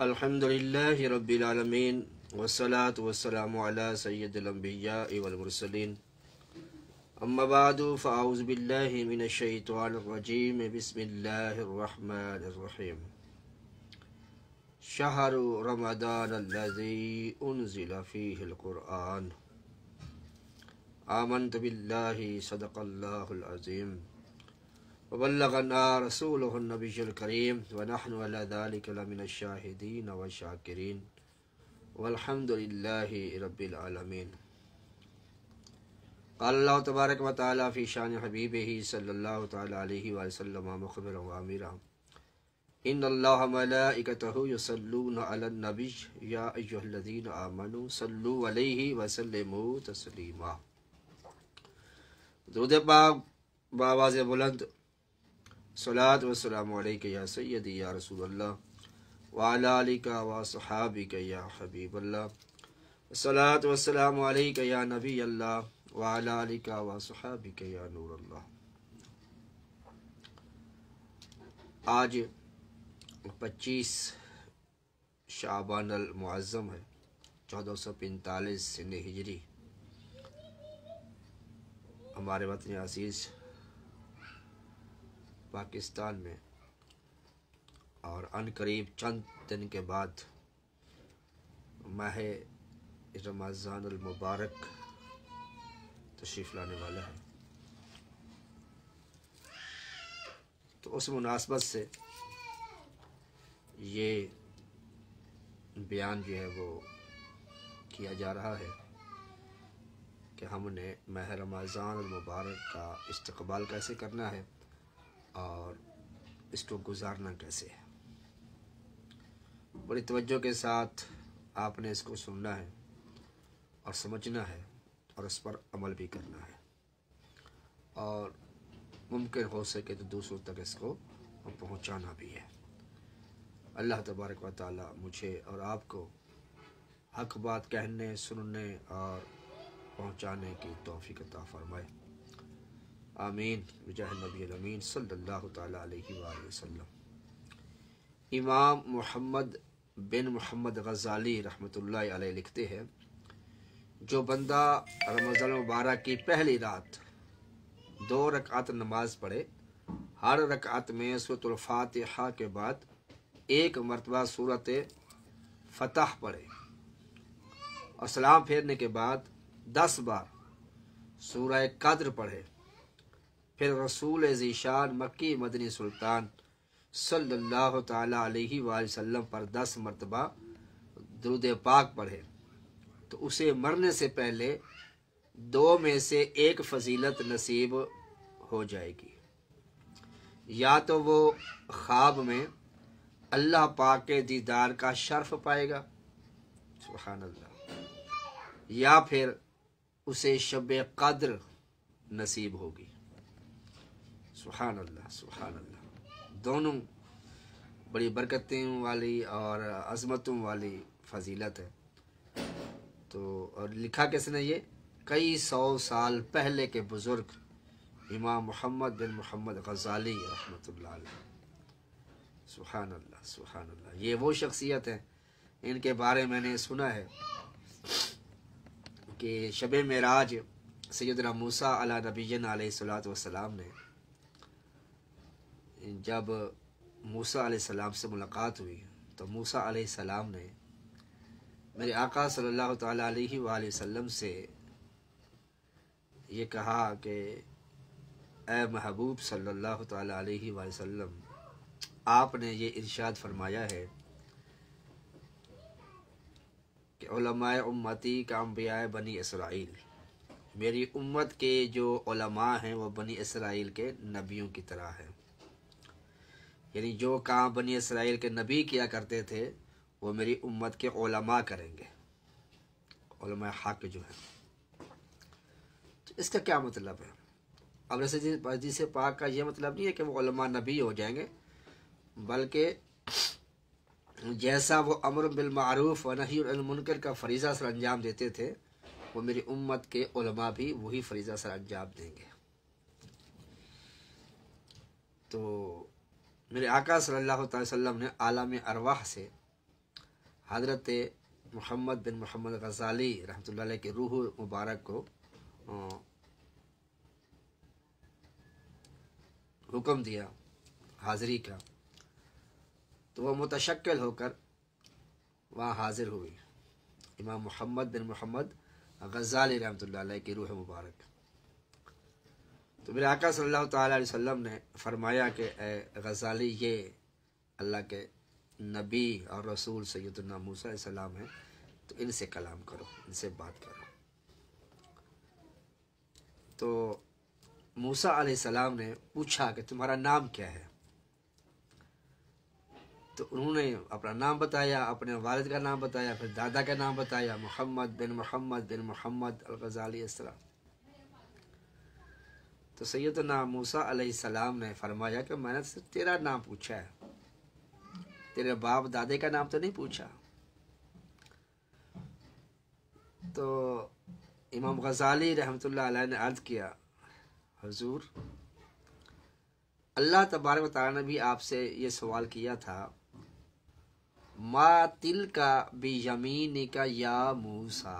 अल्हम्दुलिल्लाहि रब्बिल आलमीन वस्सलातु वस्सलामु अला सय्यिदिल अंबिया वल मुरसलीन अम्मा बादु फ़अऊज़ु बिल्लाहि मिनश शैतानिर रजीम बिस्मिल्लाहिर रहमानिर रहीम शहरु रमज़ानल्लज़ी उन्ज़िला फ़ीहिल क़ुरआन आमन्तु बिल्लाहि सदक़ल्लाहुल अज़ीम वबल्लगना रसूलुहुन नबियुल करीम व नहनु अला ज़ालिका लमिनश शाहिदीन व शाकिरीन वल्हम्दुलिल्लाहि रब्बिल आलमीन। क़ाल अल्लाहु तबारक व तआला फ़ी शान हबीबिही सल्लल्लाहु तआला अलैहि वसल्लम मुख़बिरन व आमिरा इन्नल्लाह व मलाइकतहु युसल्लूना अलन नबी या अय्युहल्लज़ीना आमनू सल्लु अलैहि व सल्लिमू तस्लीमा। दुरूद पाक बावाज़ बुलंद सलात व सलामु अलैका या सय्यदी या रसूलल्लाह व अला आलिका व अस्हाबिका या हबीबल्लाह सलात व सलामु अलैका या नबी अल्लाह व अला आलिका व अस्हाबिका या नूरल्लाह। आज 25 शाबान अल मुअज़्ज़म है 1445 सिने हिजरी। हमारे वतन अज़ीज़ पाकिस्तान में और अनकरीब चंद दिन के बाद माह रमज़ान अल मुबारक तशरीफ़ लाने वाला है। तो उस मुनासबत से ये बयान जो है वो किया जा रहा है कि हमने माह रमज़ान अल मुबारक का इस्तक़बाल कैसे करना है और इसको गुजारना कैसे है। बड़ी तवज्जो के साथ आपने इसको सुनना है और समझना है और इस पर अमल भी करना है और मुमकिन हो सके तो दूसरों तक इसको पहुंचाना भी है। अल्लाह तबारक व तआला मुझे और आपको हक बात कहने, सुनने और पहुंचाने की तौफीक अता फरमाए। आमीन बिजाह नबी अमीन सल्लल्लाहु तआला अलैहि वसल्लम। इमाम मोहम्मद बिन मोहम्मद गज़ाली रहमतुल्लाहि अलैह लिखते हैं, जो बंदा रमज़ान मुबारक की पहली रात 2 रकात नमाज पढ़े, हर रकात में सूरतुल फातिहा के बाद 1 मरतबा सूरत फतह पढ़े और सलाम फेरने के बाद 10 बार सूरह कद्र पढ़े, फिर रसूल ज़ीशान मक्की मदनी सुल्तान सल्लल्लाहु ताला अलैहि वसल्लम पर 10 मरतबा दुरूद पाक पढ़े, तो उसे मरने से पहले 2 में से 1 फजीलत नसीब हो जाएगी। या तो वो ख्वाब में अल्लाह पाक के दीदार का शर्फ पाएगा, सुभान अल्लाह, या फिर उसे शब कद्र नसीब होगी। सुभान अल्लाह, सुभान अल्लाह। दोनों बड़ी बरकतों वाली और अज़मतों वाली फजीलत है। तो और लिखा किसने ये? कई 100 साल पहले के बुज़ुर्ग इमाम मोहम्मद बिन मोहम्मद गज़ाली रहमतुल्लाह अलैह। सुभान अल्लाह, सुभान अल्लाह। ये वो शख्सियत है, इनके बारे में मैंने सुना है कि शब मेराज सैयदना मूसा अला नबीना अलैहिस्सलातु वस्सलाम ने, जब मूसा अलैहिस्सलाम से मुलाकात हुई तो मूसा अलैहिस्सलाम ने मेरे आका सल्लल्लाहु ताला अलैहि वसल्लम से ये कहा कि ए महबूब सल्लल्लाहु ताला अलैहि वसल्लम, आपने ये इरशाद फरमाया है कि उलमाए उम्मती का अंबियाए बनी इसराइल, मेरी उम्मत के जो उलमा हैं वो बनी इसराइल के नबियों की तरह हैं। यानी जो काम बनी इसराइल के नबी किया करते थे वो मेरी उम्मत के उलमा करेंगे, उलमा हक जो है। तो इसका क्या मतलब है? अब हदीस पाक का ये मतलब नहीं है कि वो उलमा नबी हो जाएंगे, बल्कि जैसा वो अम्र बिल मारूफ व नही अनिल मुनकर का फरीज़ा सर अंजाम देते थे, वो मेरी उम्मत के उलमा भी वही फरीज़ा सर अंजाम देंगे। तो मेरे आका सल्लल्लाहु अलैहि वसल्लम ने आलम अरवाह से हज़रत मोहम्मद बिन मोहम्मद गज़ाली रहमतुल्लाह अलैह की रूह मुबारक को हुक्म दिया हाज़िरी का, तो वह मुतशक्किल होकर वहाँ हाजिर हुई, इमाम मोहम्मद बिन मोहम्मद गज़ाली रहमतुल्लाह अलैह की रूह मुबारक। तो मेरे आका सल्लल्लाहु ताला अलैहि वसल्लम ने फरमाया कि ए गज़ाली, ये अल्लाह के नबी और रसूल सैयदना मूसा अलैहिस्सलाम हैं, तो इनसे कलाम करो, इनसे बात करो। तो मूसा अलैहिस्सलाम ने पूछा कि तुम्हारा नाम क्या है? तो उन्होंने अपना नाम बताया, अपने वालिद का नाम बताया, फिर दादा का नाम बताया, मोहम्मद बिन मोहम्मद अल-गज़ाली अस्सलाम। तो सैयदना मूसा अलैहिस्सलाम ने फरमाया कि मैंने तेरा नाम पूछा है, तेरे बाप दादे का नाम तो नहीं पूछा। तो इमाम गज़ाली रहमतुल्लाह अलैह ने अर्ज़ किया, हुजूर, अल्लाह तबारक व तआला ने भी आपसे ये सवाल किया था, मा तिल का बियमीनी का या मूसा,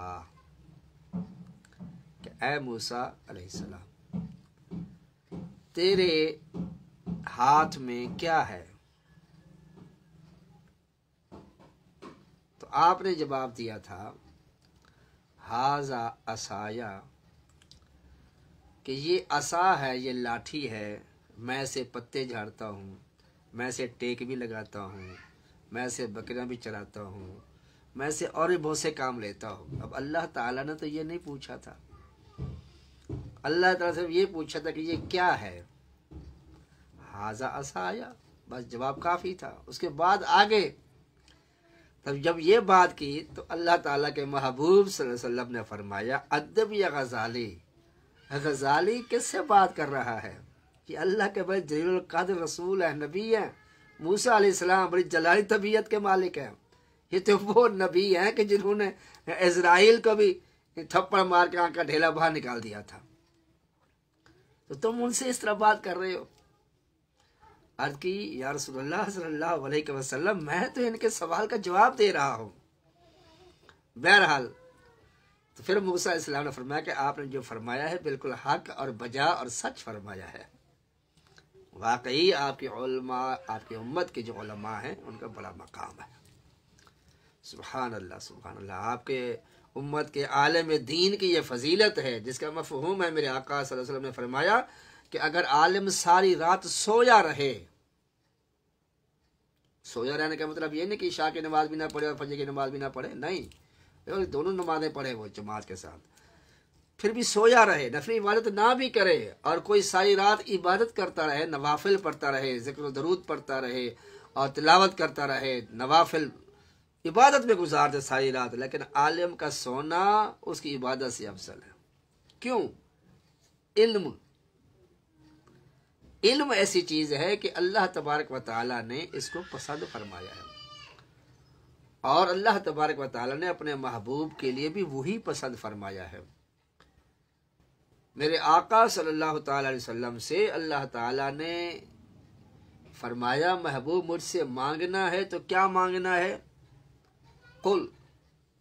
कि ऐ मूसा अलैहिस्सलाम, तेरे हाथ में क्या है? तो आपने जवाब दिया था, हाजा असाया, कि ये असा है, ये लाठी है, मैं से पत्ते झाड़ता हूँ, मैं से टेक भी लगाता हूँ, मैं से बकरियाँ भी चराता हूँ, मैं से और भी बहुत से काम लेता हूँ। अब अल्लाह ताला ने तो ये नहीं पूछा था, अल्लाह ताला से ये पूछा था कि ये क्या है, हाजा असाया, बस जवाब काफ़ी था। उसके बाद आगे तब जब ये बात की तो अल्लाह ताला के महबूब सल्लल्लाहु अलैहि वसल्लम ने फरमाया, अदब या गज़ाली, गज़ाली किससे बात कर रहा है? कि अल्लाह के बड़े जलील क़द्र रसूल है, नबी है, मूसा अलैहिस्सलाम बड़ी जलाली तबीयत के मालिक हैं। ये तो वो नबी हैं कि जिन्होंने इज़राइल को भी थप्पड़ मार के आँख का ढेला बाहर निकाल दिया था, तो तुम उनसे इस तरह बात कर रहे हो। अर्ज़ की, या रसूलल्लाह सल्लल्लाहु अलैहि वसल्लम, मैं तो इनके सवाल का जवाब दे रहा हूँ। बहरहाल तो फिर मूसा अलैहिस्सलाम ने फरमाया कि आपने जो फरमाया है बिल्कुल हक और बजा और सच फरमाया है। वाकई आपके उलमा, आपकी उम्मत के जो उलमा हैं उनका बड़ा मकाम है। सुभान अल्लाह, सुभान अल्लाह। आपके उम्मत के आलिम दीन की ये फजीलत है जिसका मफहूम है, मेरे आका सल्लल्लाहु अलैहि वसल्लम ने फरमाया कि अगर आलिम सारी रात सोया रहे, सोया रहने का मतलब ये नहीं कि इशा की नमाज भी ना पढ़े और फजर की नमाज भी ना पढ़े, नहीं, दोनों नमाजें पढ़े वो जमात के साथ, फिर भी सोया रहे, नफली इबादत ना भी करे, और कोई सारी रात इबादत करता रहे, नवाफिल पढ़ता रहे, ज़िक्र दरूद पढ़ता रहे और तिलावत करता रहे, नवाफिल इबादत में गुजार दे सारी रात, लेकिन आलिम का सोना उसकी इबादत से अफजल है। क्यों? इल्म, इल्म ऐसी चीज है कि अल्लाह तबारक व तआला ने इसको पसंद फरमाया है, और अल्लाह तबारक व तआला ने अपने महबूब के लिए भी वही पसंद फरमाया है। मेरे आका सल्लल्लाहु ताला अलैहि वसल्लम से अल्लाह ताला ने फरमाया, महबूब मुझसे मांगना है तो क्या मांगना है? कुल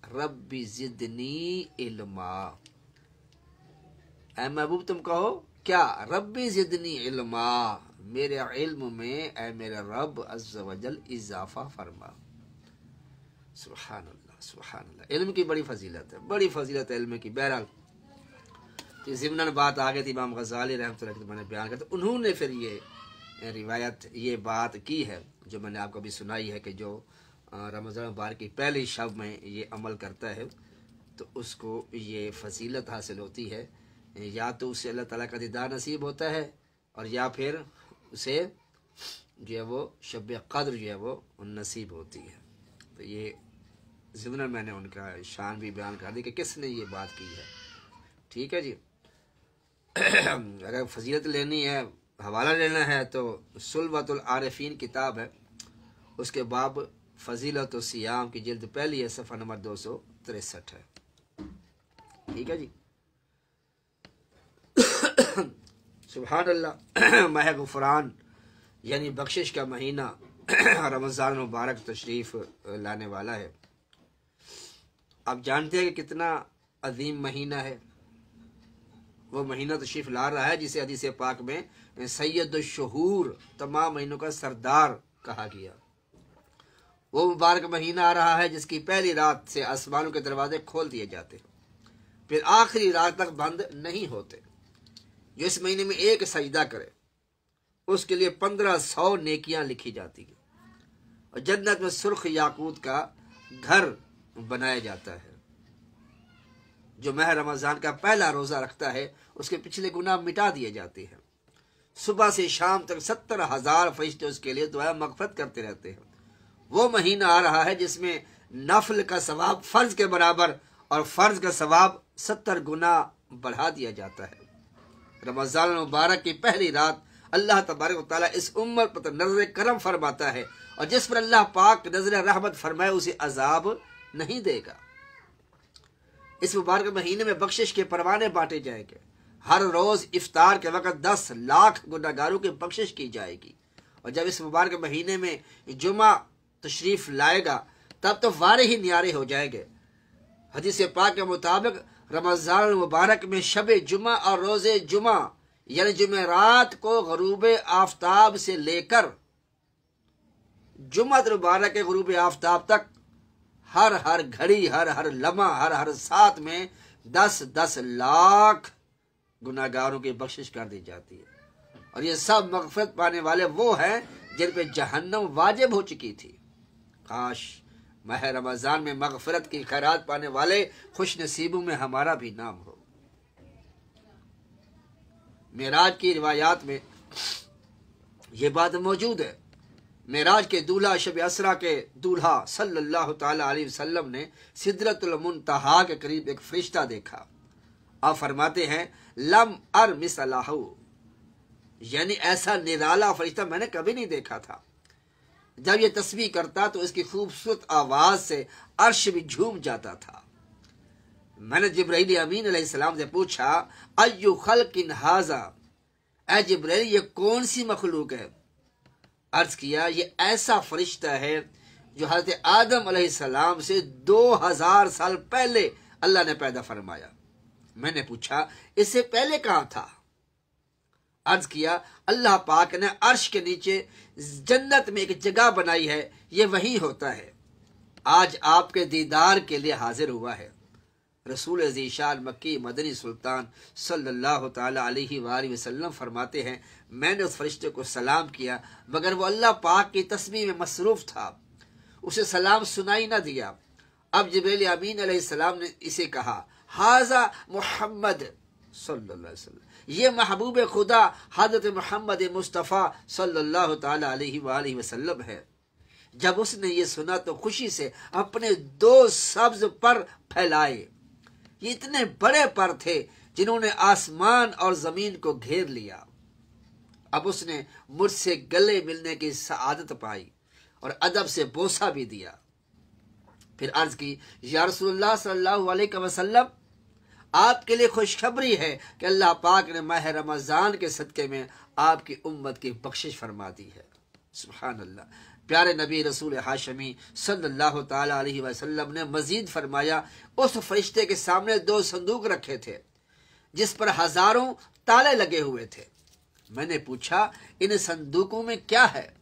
रब्बी जिदनी इल्मा, ऐ महबूब तुम कहो क्या? रब्बी जिदनी इल्मा, मेरे इल्म में ऐ मेरे रब अज़्ज़ वजल इजाफा फरमा। सुभान अल्लाह, सुभान अल्लाह। इल्म की बड़ी फजीलत है, बड़ी फजीलत है इल्म की। बहरहाल तो ज़िमनन बात आ गई थी इमाम गज़ाली रहमतुल्लाह अलैह, मैंने बयान किया, तो उन्होंने फिर ये रिवायत, ये बात की है जो मैंने आपको अभी सुनाई है कि जो रमज़ान मुबारक की पहली शब में ये अमल करता है तो उसको ये फजीलत हासिल होती है, या तो उसे अल्लाह ताला का दीदार नसीब होता है, और या फिर उसे जो है वो शब क़द्र जो है वो नसीब होती है। तो ये ज़िमनन मैंने उनका शान भी बयान कर दी कि किसने ये बात की है। ठीक है जी। अगर फजीलत लेनी है, हवाला लेना है, तो सुलबतुल आरिफीन किताब है, उसके बाब फजीलत सियाम की जिल्द पहली है, सफ़ा नंबर 263 है। ठीक है जी। सुभान अल्लाह। माह गुफरान यानी बख्शिश का महीना रमज़ान मुबारक तशरीफ़ लाने वाला है। आप जानते हैं कि कितना अजीम महीना है। वो महीना तशरीफ ला रहा है जिसे हदीस पाक में सैयद शुहूर, तमाम महीनों का सरदार कहा गया। वो मुबारक महीना आ रहा है जिसकी पहली रात से आसमानों के दरवाजे खोल दिए जाते हैं, फिर आखिरी रात तक बंद नहीं होते। जो इस महीने में एक सजदा करे उसके लिए 1500 नेकियां लिखी जाती है और जन्नत में सुर्ख याकूत का घर बनाया जाता है। जो माह रमजान का पहला रोजा रखता है उसके पिछले गुनाह मिटा दिए जाते हैं। सुबह से शाम तक 70,000 फरिश्ते उसके लिए दुआ मगफरत करते रहते हैं। वो महीना आ रहा है जिसमें नफल का सवाब फर्ज के बराबर और फर्ज का सवाब 70 गुना बढ़ा दिया जाता है। रमजान मुबारक की पहली रात अल्लाह तबारक व तआला इस उम्मत पर नजर करम फरमाता है और जिस पर अल्लाह पाक नजर रहमत फरमाए उसे अजाब नहीं देगा। इस मुबारक महीने में बख्शिश के परवाने बांटे जाएंगे। हर रोज इफ्तार के वक्त 10 लाख गुनाहगारों की बख्शिश की जाएगी। और जब इस मुबारक महीने में जुमा तशरीफ लाएगा तब तो वारे ही न्यारे हो जाएंगे। हदीस पाक के मुताबिक रमजान मुबारक में शब जुमा और रोजे जुमा यानी जुमेरात को गरूब आफ्ताब से लेकर जुम्मत मुबारक के गरूब आफ्ताब तक हर घड़ी हर लम्हा हर साथ में 10-10 लाख गुनाहगारों की बख्शिश कर दी जाती है। और ये सब मगफरत पाने वाले वो हैं जिन पे जहन्नम वाजिब हो चुकी थी। काश माह रमजान में मगफरत की खैरात पाने वाले खुश नसीबों में हमारा भी नाम हो। मेराज की रिवायात में ये बात मौजूद है। मेराज के दूल्हा शब असरा के दूल्हा सल्लल्लाहु ताला अलैहि वसल्लम ने सिदरतुल मुंतहा के करीब एक फरिश्ता देखा। आप फरमाते हैं लम अर मिसलहु, यानी ऐसा निराला फरिश्ता मैंने कभी नहीं देखा था। जब ये तस्बीह करता तो इसकी खूबसूरत आवाज से अर्श भी झूम जाता था। मैंने जिब्राइल अमीन अलैहिस्सलाम से पूछा अय्यु खल्किन हाजा, ऐ जिब्राइल ये कौन सी मखलूक है? अर्ज किया ये ऐसा फरिश्ता है जो हजरत आदम अलैहिस्सलाम से 2000 साल पहले अल्लाह ने पैदा फरमाया। मैंने पूछा इससे पहले कहाँ था? अर्ज किया अल्लाह पाक ने अर्श के नीचे जन्नत में एक जगह बनाई है, ये वही होता है। आज आपके दीदार के लिए हाजिर हुआ है। रसूल ज़ीशान मक्की मदनी सुल्तान सल्लल्लाहु ताला अलैहि वसल्लम फरमाते हैं मैंने उस फरिश्ते को सलाम किया मगर वो अल्लाह पाक की तस्बीह में मसरूफ था, उसे सलाम सुनाई ना दिया। अब जिब्रील अमीन अलैहिस्सलाम ने इसे कहा हाजा मुहम्मद सल्लल्लाहु अलैहि वसल्लम, ये महबूब खुदा हजरत मोहम्मद मुस्तफ़ा सल्लल्लाहु ताला अलैहि वसल्लम है। जब उसने ये सुना तो खुशी से अपने 2 सब्ज पर फैलाए। ये इतने बड़े पर थे जिन्होंने आसमान और जमीन को घेर लिया। अब उसने मुझसे गले मिलने की सआदत पाई और अदब से बोसा भी दिया। फिर अर्ज की या रसूलुल्लाह सल्लल्लाहु अलैहि वसल्लम, आपके लिए खुशखबरी है कि अल्लाह पाक ने माह रमजान के सदके में आपकी उम्मत की बख्शिश फरमा दी है। सुभान अल्लाह। प्यारे नबी रसूल हाशमी सल्लल्लाहु ताला अलैहि वसल्लम ने मजीद फरमाया उस फरिश्ते के सामने 2 संदूक रखे थे जिस पर हजारों ताले लगे हुए थे। मैंने पूछा इन संदूकों में क्या है?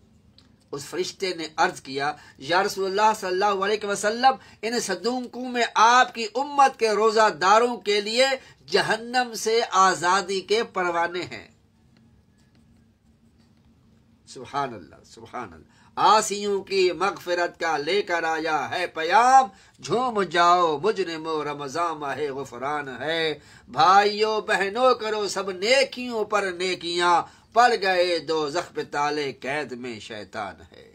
उस फरिश्ते ने अर्ज किया या रसूलुल्लाह सल्लल्लाहु अलैहि वसल्लम, इन संदूकों में आपकी उम्मत के रोजादारों के लिए जहन्नम से आजादी के परवाने हैं। सुभान अल्लाह सुभान अल्लाह। आसियों की मगफिरत का लेकर आया है पैगाम, झूम जाओ मुजरिमो रमजान माहे गुफरान है। भाइयों बहनों करो सब नेकियों पर नेकियां, पड़ गए दोज़ख पे ताले कैद में शैतान है।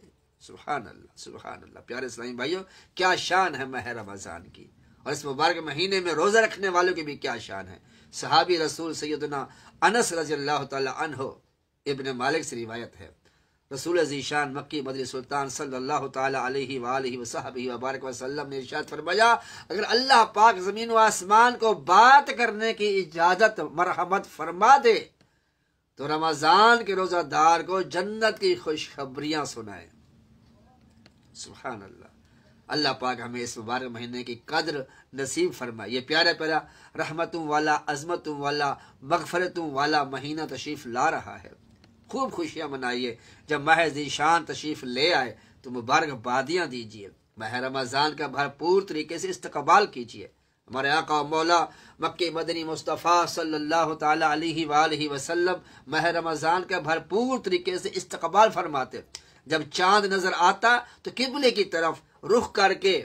सुभान अल्लाह सुभान अल्लाह। प्यारे इस्लामी भाइयों क्या शान है माह रमजान की, और इस मुबारक महीने में रोजा रखने वालों की भी क्या शान है। सहाबी रसूल सैयदना अनस रज़ियल्लाहु तआला अन्हु इब्न मालिक से रिवायत है रसूल ज़ीशान मक्की मदनी सुल्तान सल्लल्लाहु ताला अलैहि वसल्लम ने इरशाद फरमाया अगर अल्लाह पाक जमीन व आसमान को बात करने की इजाजत मरहमत फरमा दे तो रमजान के रोजादार को जन्नत की खुशखबरियां सुनाए। सुभान अल्लाह। अल्लाह पाक हमें इस मुबारक महीने की कद्र नसीब फरमाए। ये प्यारा प्यारा रहमतों वाला, अजमतों वाला, मगफरतों वाला महीना तशरीफ ला रहा है। खूब खुशियां मनाइए। जब माह ज़ीशान तशरीफ ले आए तो मुबारकबादियाँ दीजिए। माह रमज़ान का भरपूर तरीके से इस्तकबाल कीजिए। हमारे आका मौला मक्के मदनी मुस्तफ़ा सल्लल्लाहु ताला अलैहि वसल्लम माह रमज़ान का भरपूर तरीके से इस्तकबाल फरमाते। जब चांद नजर आता तो किबले की तरफ रुख करके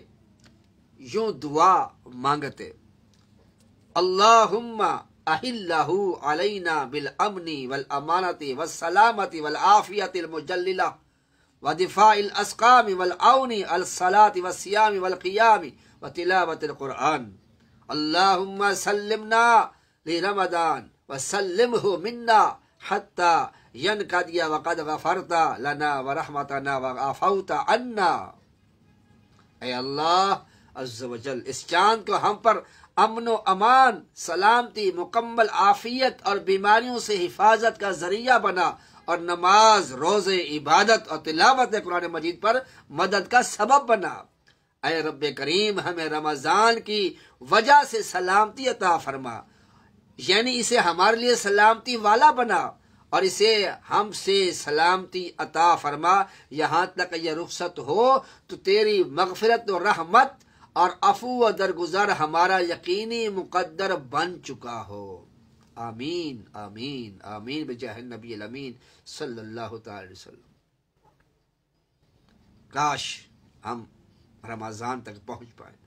यूं दुआ मांगते, अल्लाहुम्मा अहिल्लहु अलैना बिल अमनी वल अमानती वस सलामती वल आफियतिल मुजल्लिला व दिफाइल अस्कामी वल औनी अल सलाति व सियामी वल क़ियामी व तिलावतिल कुरआन। अल्लाहुम्मा सल्लिमना लि रमदान व सल्लिमहु मिन्ना हत्ता यनकदिया व क़द गफ़रता लना व रहमतना व आफ़ौता अन्ना। ऐ अल्लाह अज़्ज़ व जल, इस चांद को हम पर अमन व अमान, सलामती, मुकम्मल आफियत और बीमारियों से हिफाजत का जरिया बना और नमाज, रोजे, इबादत और तिलावत कुरान मजीद पर मदद का सबब बना। ऐ रब्बे करीम, हमें रमजान की वजह से सलामती अता फरमा, यानी इसे हमारे लिए सलामती वाला बना और इसे हमसे सलामती अता फरमा। यहाँ तक यह रुखसत हो तो तेरी मगफिरत और रहमत और अफू व दरगुजर हमारा यकीनी मुकद्दर बन चुका हो। आमीन आमीन आमीन बिजाह नबी अमीन सल्लल्लाहु अलैहि वसल्लम। काश हम रमजान तक पहुंच पाए।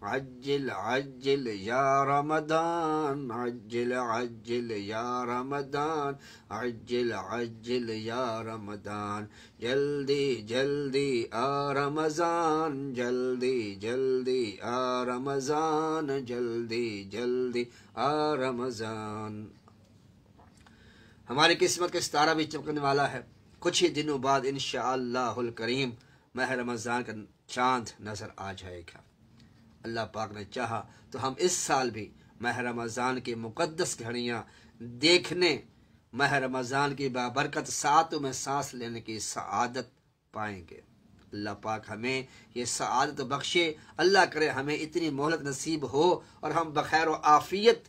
अज्जिल अज्जिल या रमदान, अज्जिल अज्जिल या रमदान, अज्जिल अज्जिल या रमदान, जल्दी जल्दी आ रमजान, जल्दी जल्दी आ रमजान, जल्दी जल्दी आ रमजान। हमारी किस्मत का सितारा भी चमकने वाला है। कुछ ही दिनों बाद इंशाअल्लाहुल करीम माह रमजान का चांद नजर आ जाएगा। अल्लाह पाक ने चाहा तो हम इस साल भी माह रमज़ान की मुक़द्दस घड़ियाँ देखने, माह रमज़ान की बाबरकत सातों में सांस लेने की सआदत पाएंगे। अल्लाह पाक हमें ये सआदत बख्शे। अल्लाह करे हमें इतनी मोहलत नसीब हो और हम बखैर व आफियत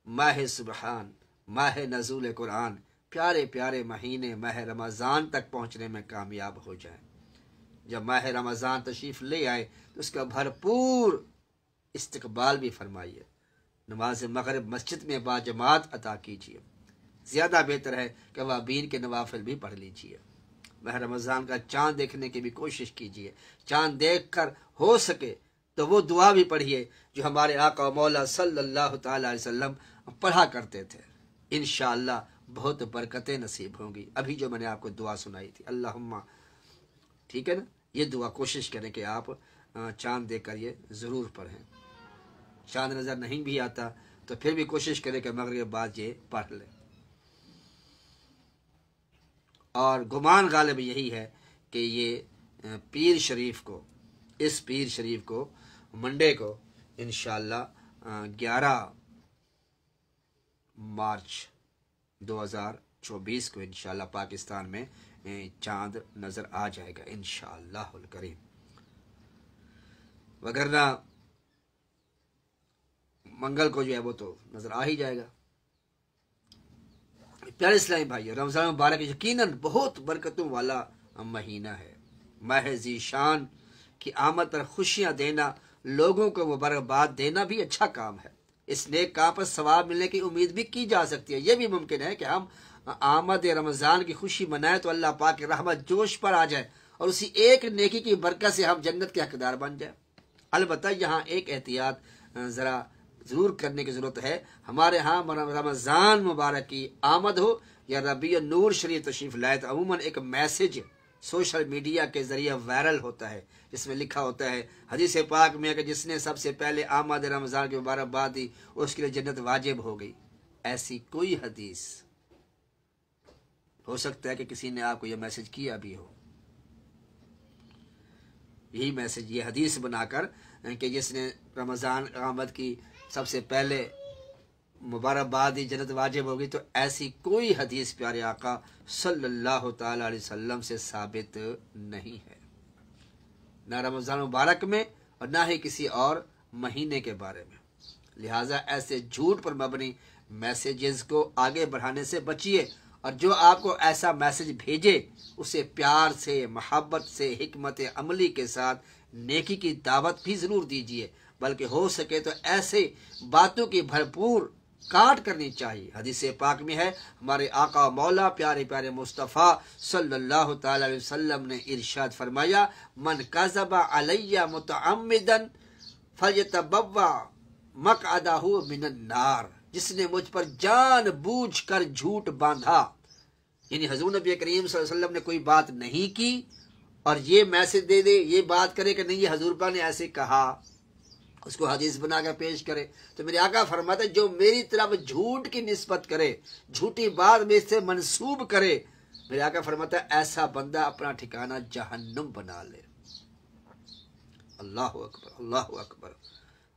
माह सुबहान, माह नज़ूल कुरान, प्यारे प्यारे महीने माह रमज़ान तक पहुँचने में कामयाब हो जाएं। जब माह रमज़ान तशरीफ़ ले आए तो उसका भरपूर इस्तकबाल भी फरमाइए। नमाज मगरिब मस्जिद में बाजमात अता कीजिए। ज़्यादा बेहतर है कि वाबीन के नवाफिल भी पढ़ लीजिए। माह रमज़ान का चाँद देखने की भी कोशिश कीजिए। चाँद देख कर हो सके तो वो दुआ भी पढ़िए जो हमारे आका मौला सल्लल्लाहु ताला अलैहि वसल्लम पढ़ा करते थे। इंशाअल्लाह बहुत बरकतें नसीब होंगी। अभी जो मैंने आपको दुआ सुनाई थी, अल्लाहुम्मा, ठीक है ना, ये दुआ कोशिश करें कि आप चाँद देख कर ये ज़रूर पढ़ें। चाँद नज़र नहीं भी आता तो फिर भी कोशिश करें कि मगरिब के बाद ये पढ़ लें। और गुमान गालिब यही है कि ये पीर शरीफ को, इस पीर शरीफ को मंडे को इंशाअल्लाह 11 मार्च 2024 को इंशाअल्लाह पाकिस्तान में चाँद नज़र आ जाएगा इंशाअल्लाहुल करीम। वगरना मंगल को जो है वो तो नज़र आ ही जाएगा। प्यारे इस्लामी भाई, रमज़ान मुबारक यकीनन बहुत बरकतों वाला महीना है। माह ज़ीशान की आमद पर खुशियाँ देना, लोगों को मुबारकबाद देना भी अच्छा काम है। इस नेक काम पर सवाब मिलने की उम्मीद भी की जा सकती है। यह भी मुमकिन है कि हम आमद रमज़ान की खुशी मनाएं तो अल्लाह पाक की रहमत जोश पर आ जाए और उसी एक नेकी की बरकत से हम जन्नत के हकदार बन जाए। अलबत्ता यहाँ एक एहतियात ज़रा ज़रूर करने की ज़रूरत है। हमारे यहाँ रमज़ान मुबारक की आमद हो या रबी नूर शरीफ तशरीफ़ लाए तो अमूमन एक मैसेज सोशल मीडिया के ज़रिए वायरल होता है जिसमें लिखा होता है हदीस पाक में कि जिसने सबसे पहले आमद रमज़ान की मुबारकबाद दी उसके लिए जन्नत वाजिब हो गई। ऐसी कोई हदीस, हो सकता है कि किसी ने आपको यह मैसेज किया भी हो, यही मैसेज, ये हदीस बनाकर कि जिसने रमज़ान आमद की सबसे पहले मुबारकबाद दी, जन्नत वाजिब होगी, तो ऐसी कोई हदीस प्यारे आका सल्लल्लाहु ताला अलैहि वसल्लम से साबित नहीं है, ना रमज़ान मुबारक में और ना ही किसी और महीने के बारे में। लिहाजा ऐसे झूठ पर मबनी मैसेजेस को आगे बढ़ाने से बचिए, और जो आपको ऐसा मैसेज भेजे उसे प्यार से, मोहब्बत से, हिकमत अमली के साथ नेकी की दावत भी ज़रूर दीजिए, बल्कि हो सके तो ऐसे बातों की भरपूर काट करनी चाहिए। हदीस पाक में है, हमारे आका मौला प्यारे प्यारे मुस्तफ़ा सल्लल्लाहु ताला अलैहि वसल्लम ने इरशाद फरमाया, मन कज़बा अलैया मुतअम्मिदन फलयतबव्वा मक़अदहु मिनन नार, जिसने मुझ पर जानबूझकर झूठ बांधा, यानी हजूर नबी करीम सल्लल्लाहु अलैहि वसल्लम ने कोई बात नहीं की और ये मैसेज दे दे, ये बात करे कि नहीं ये हजूर पाक ने ऐसे कहा, उसको हदीस बना कर पेश करे, तो मेरे आका फरमाते जो मेरी तरफ झूठ की निस्बत करे, झूठी बात में से मंसूब करे, मेरे आका फरमाता है ऐसा बंदा अपना ठिकाना जहन्नुम बना ले। अल्लाह अकबर, अल्लाह अकबर।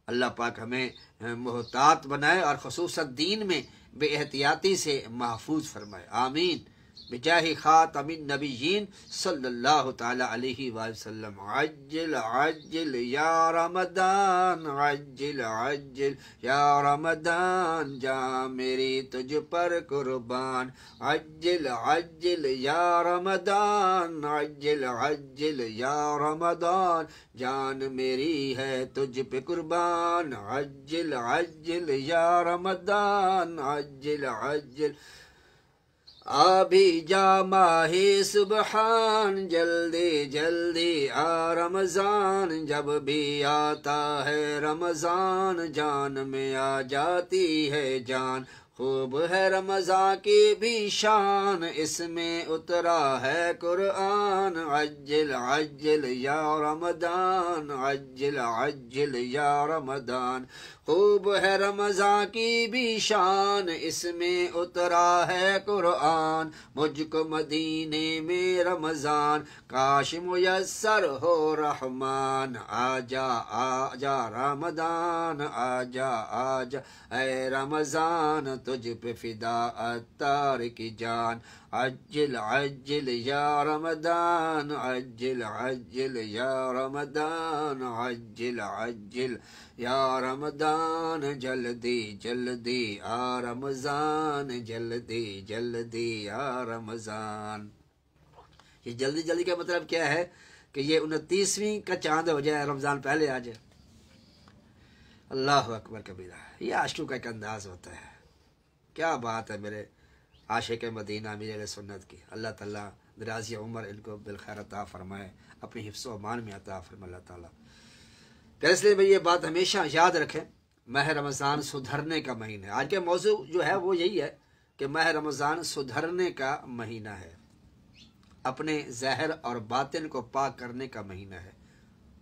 अल्लाह पाक हमें मोहतात बनाए और खुसूसन दीन में बेएहतियाती से महफूज फरमाए, आमीन। बिजाहि खातमिन नबिय्यीन सल्लल्लाहु ताला अलैहि वसल्लम। अज्जिल अज्जिल या रमदान, अज्जिल अज्जिल या रमदान, जा मेरी तुझ पर कुर्बान, अज्जिल अज्जिल या रमदान, अज्जिल अज्जिल या रमदान, जान मेरी है तुझ पे कुर्बान, अज्जिल अज्जिल या रमदान, अज्जिल अज्जिल। अभी जा माहे सुबहान, जल्दी जल्दी आ रमजान, जब भी आता है रमजान, जान में आ जाती है जान, खूब है रमजान की भी शान, इसमें उतरा है कुरआन, अज्जिल अज्जिल या रमदान, अज्जिल अज्जिल या रमदान, खूब है रमजान की भी शान, इसमें उतरा है कुरआन, मुझको मदीने में रमजान, काश मुयस्सर हो रहमान, आजा आजा रमदान, आजा आजा ऐ रमजान, तुझ पे फिदा अत्तार की जान, अज्जिल अज्जिल या रमदान, अज्जिल अज्जिल या रमदान, अज्जिल अज्जिल या रमदान, जल्दी जल्दी आ रमजान, जल्दी जल्दी आ रमजान। ये जल्दी जल्दी का मतलब क्या है कि ये 29वीं का चांद हो जाए, रमजान पहले आ जाए। अल्लाह अकबर कबीरा। ये आशिकों का एक अंदाज होता है। क्या बात है मेरे आशिक मदीना मेरे सुन्नत की। अल्लाह ताला दराज़ी उम्र इनको बिलखैर अता फरमाए, अपनी हिफ्ज़ व अमान में अता फरमाए अल्लाह ताला। तो इसलिए भाई ये बात हमेशा याद रखें, माह रमज़ान सुधरने का महीना है। आज का मौजू जो है वो यही है कि माह रमज़ान सुधरने का महीना है, अपने ज़ाहिर और बातिन को पाक करने का महीना है।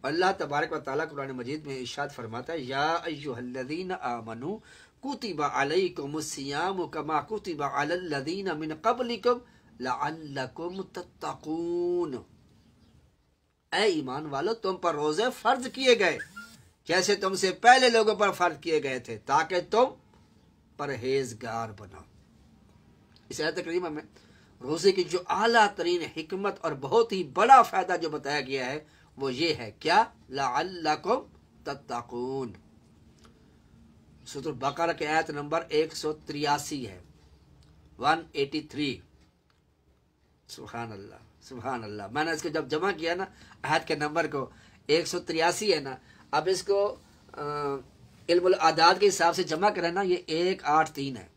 अल्लाह तबारक व तआला कुरान मजीद में इरशाद फरमाता है, या अय्युहल्लज़ीना आमनू कुतिबा अलैकुमुस्सियामु कमा कुतिबा अलल्लज़ीना मिन क़ब्लिकुम लअल्लकुम तत्तक़ून। ऐ ईमान वालो, तुम पर रोजे फर्ज किए गए जैसे तुमसे पहले लोगों पर फर्ज किए गए थे, ताकि तुम परहेजगार बनो। इस आयत करीमा में रोजे की जो आला तरीन हिकमत और बहुत ही बड़ा फायदा जो बताया गया है वो ये है, क्या? लअल्लकुम तत्तक़ून। सूरह बकरा की आयत नंबर 183 है, 183। सुभान अल्लाह, सुभान अल्लाह। मैंने इसको जब जमा किया ना, आयत के नंबर को 183 है ना, अब इसको इल्मुल आदाद के हिसाब से जमा करें ना, ये 183 है,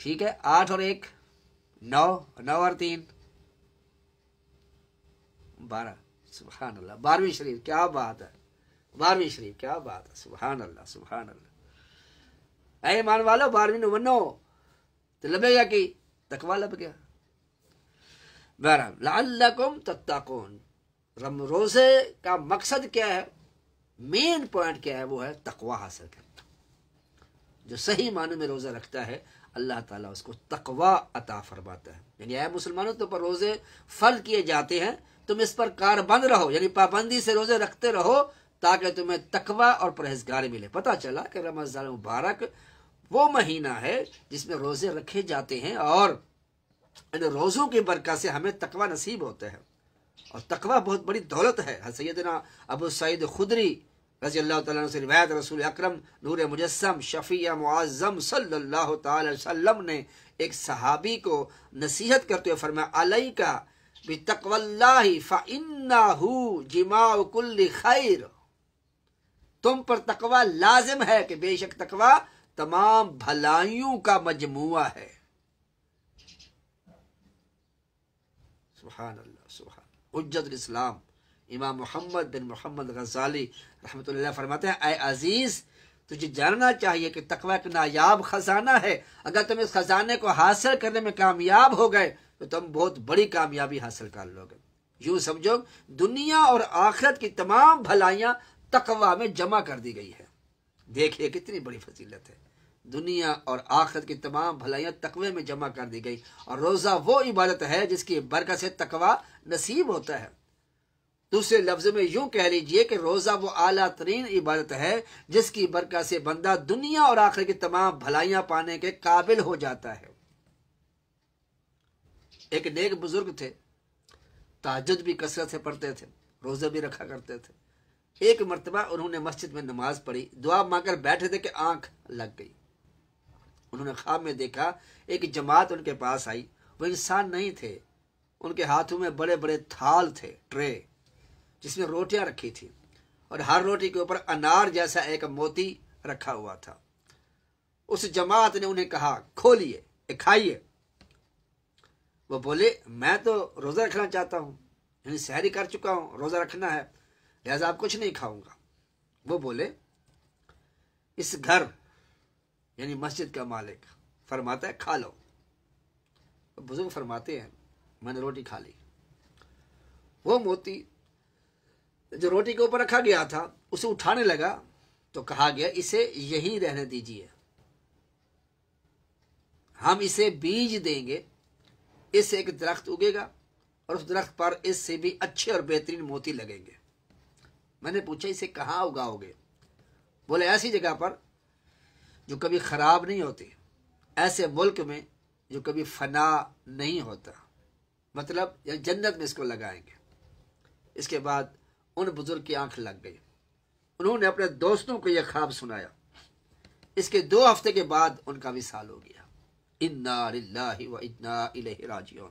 ठीक है। 8 और 1 9, 9 और 3 12। सुभान अल्लाह। 12वीं शरीफ, क्या बात है, 12वीं शरीफ, क्या बात है। सुभान अल्लाह, सुभान अल्लाह। ऐ ईमान वालो, 12वीं नु मनो तो लबेगा कि तकवा लब गया। बहरहाल लअल्लकुम तत्तक़ून, रोजे का मकसद क्या है, मेन पॉइंट क्या है, वो है तकवा हासिल करना। जो सही मानों में रोजा रखता है अल्लाह ताला उसको तकवा अता फरमाता है। यानी ऐ मुसलमानों, तो पर रोजे फर्ज किए जाते हैं, तुम इस पर कारबंद रहो, यानी पाबंदी से रोजे रखते रहो, ताकि तुम्हें तकवा और परहेजगारी मिले। पता चला कि रमज़ान मुबारक वो महीना है जिसमें रोजे रखे जाते हैं और इन रोजों की बरकत से हमें तकवा नसीब होता है। और तकवा बहुत बड़ी दौलत है। सैयदना अबू सईद खुदरी रज़ी अल्लाह तआला अन्हु से रिवायत, रसूल अकरम नूर मुजस्सम शफीया मुअज़्ज़म सल्लल्लाहु तआला अलैहि वसल्लम ने एक सहाबी को नसीहत करते हुए फरमाया, अलैका बितक़वल्लाहि फ़इन्नहु जिमाउ कुल्ली खैर, तुम पर तकवा लाजिम है कि बेशक तकवा तमाम भलाइयों का मजमुआ है। सुभान अल्लाह, सुभान। हुज्जतुल इस्लाम इमाम मोहम्मद बिन मोहम्मद गज़ाली रहमतुल्लाह फरमाते हैं, ऐ अजीज, तुझे जानना चाहिए कि तकवा एक नायाब खजाना है। अगर तुम इस खजाने को हासिल करने में कामयाब हो गए तो तुम बहुत बड़ी कामयाबी हासिल कर लोगे। यूं समझो दुनिया और आखिरत की तमाम भलाइयां तकवा में जमा कर दी गई है। देखिए कितनी बड़ी फजीलत है। दुनिया और आखिरत की तमाम भलाइयां तकवे में जमा कर दी गई। और रोजा वो इबादत है जिसकी बरकत से तकवा नसीब होता है। दूसरे लफ्ज में यूं कह लीजिए कि रोजा वो आला तरीन इबादत है जिसकी बरकत से बंदा दुनिया और आखिरत की तमाम भलाइयां पाने के काबिल हो जाता है। एक नेक बुजुर्ग थे, तहज्जुद भी कसरत से पढ़ते थे, रोजा भी रखा करते थे। एक मर्तबा उन्होंने मस्जिद में नमाज पढ़ी, दुआ मांगकर बैठे थे कि आंख लग गई। उन्होंने ख्वाब में देखा एक जमात उनके पास आई। वो इंसान नहीं थे, उनके हाथों में बड़े बड़े थाल थे, ट्रे, जिसमें रोटियां रखी थी और हर रोटी के ऊपर अनार जैसा एक मोती रखा हुआ था। उस जमात ने उन्हें कहा, खोलिए, खाइए। वो बोले, मैं तो रोजा रखना चाहता हूँ, यानी सहरी कर चुका हूँ, रोजा रखना है, लिहाजा आप कुछ नहीं खाऊंगा। वो बोले, इस घर यानी मस्जिद का मालिक फरमाता है खा लो। तो बुजुर्ग फरमाते हैं, मैंने रोटी खा ली। वो मोती जो रोटी के ऊपर रखा गया था उसे उठाने लगा तो कहा गया, इसे यहीं रहने दीजिए, हम इसे बीज देंगे, इससे एक दरख्त उगेगा और उस दरख्त पर इससे भी अच्छे और बेहतरीन मोती लगेंगे। मैंने पूछा, इसे कहाँ उगाओगे? बोले, ऐसी जगह पर जो कभी खराब नहीं होती, ऐसे मुल्क में जो कभी फना नहीं होता, मतलब या जन्नत में इसको लगाएंगे। इसके बाद उन बुजुर्ग की आंख लग गई। उन्होंने अपने दोस्तों को यह ख्वाब सुनाया। इसके 2 हफ्ते के बाद उनका विसाल हो गया। इन्ना लिल्लाहि व इन्ना इलैहि राजिऊन।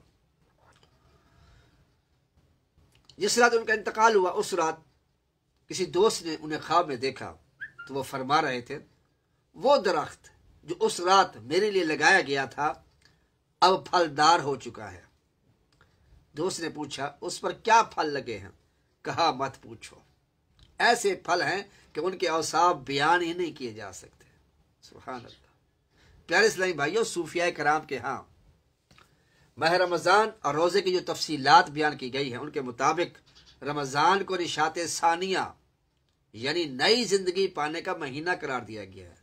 जिस रात उनका इंतकाल हुआ उस रात किसी दोस्त ने उन्हें ख्वाब में देखा तो वो फरमा रहे थे, वो दरख्त जो उस रात मेरे लिए लगाया गया था अब फलदार हो चुका है। दोस्त ने पूछा, उस पर क्या फल लगे हैं? कहा, मत पूछो, ऐसे फल हैं कि उनके औसाफ बयान ही नहीं किए जा सकते। सुभान अल्लाह। प्यारे इस्लामी भाइयों, सूफिया कराम के यहाँ माह रमज़ान और रोज़े की जो तफसीलात बयान की गई हैं उनके मुताबिक रमज़ान को निशात सानिया यानी नई जिंदगी पाने का महीना करार दिया गया है।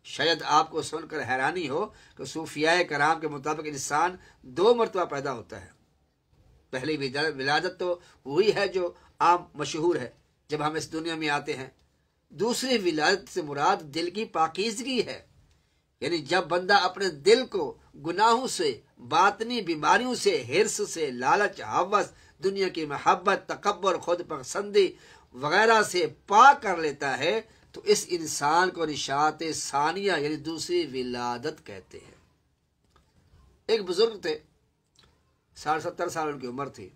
शायद आपको सुनकर हैरानी हो कि सूफिया कराम के मुताबिक इंसान 2 मरतबा पैदा होता है। पहली विलादत तो वही है जो आम मशहूर है, जब हम इस दुनिया में आते हैं। दूसरी विलादत से मुराद दिल की पाकीज़गी है, यानी जब बंदा अपने दिल को गुनाहों से, बातनी बीमारियों से, हिर्स से, लालच, हवस, दुनिया की मोहब्बत, तकब्बुर, खुद पसंदी वगैरह से पाक कर लेता है तो इस इंसान को निशात सानिया यानी दूसरी विलादत कहते हैं। एक बुजुर्ग थे, 60-70 साल उनकी उम्र थी।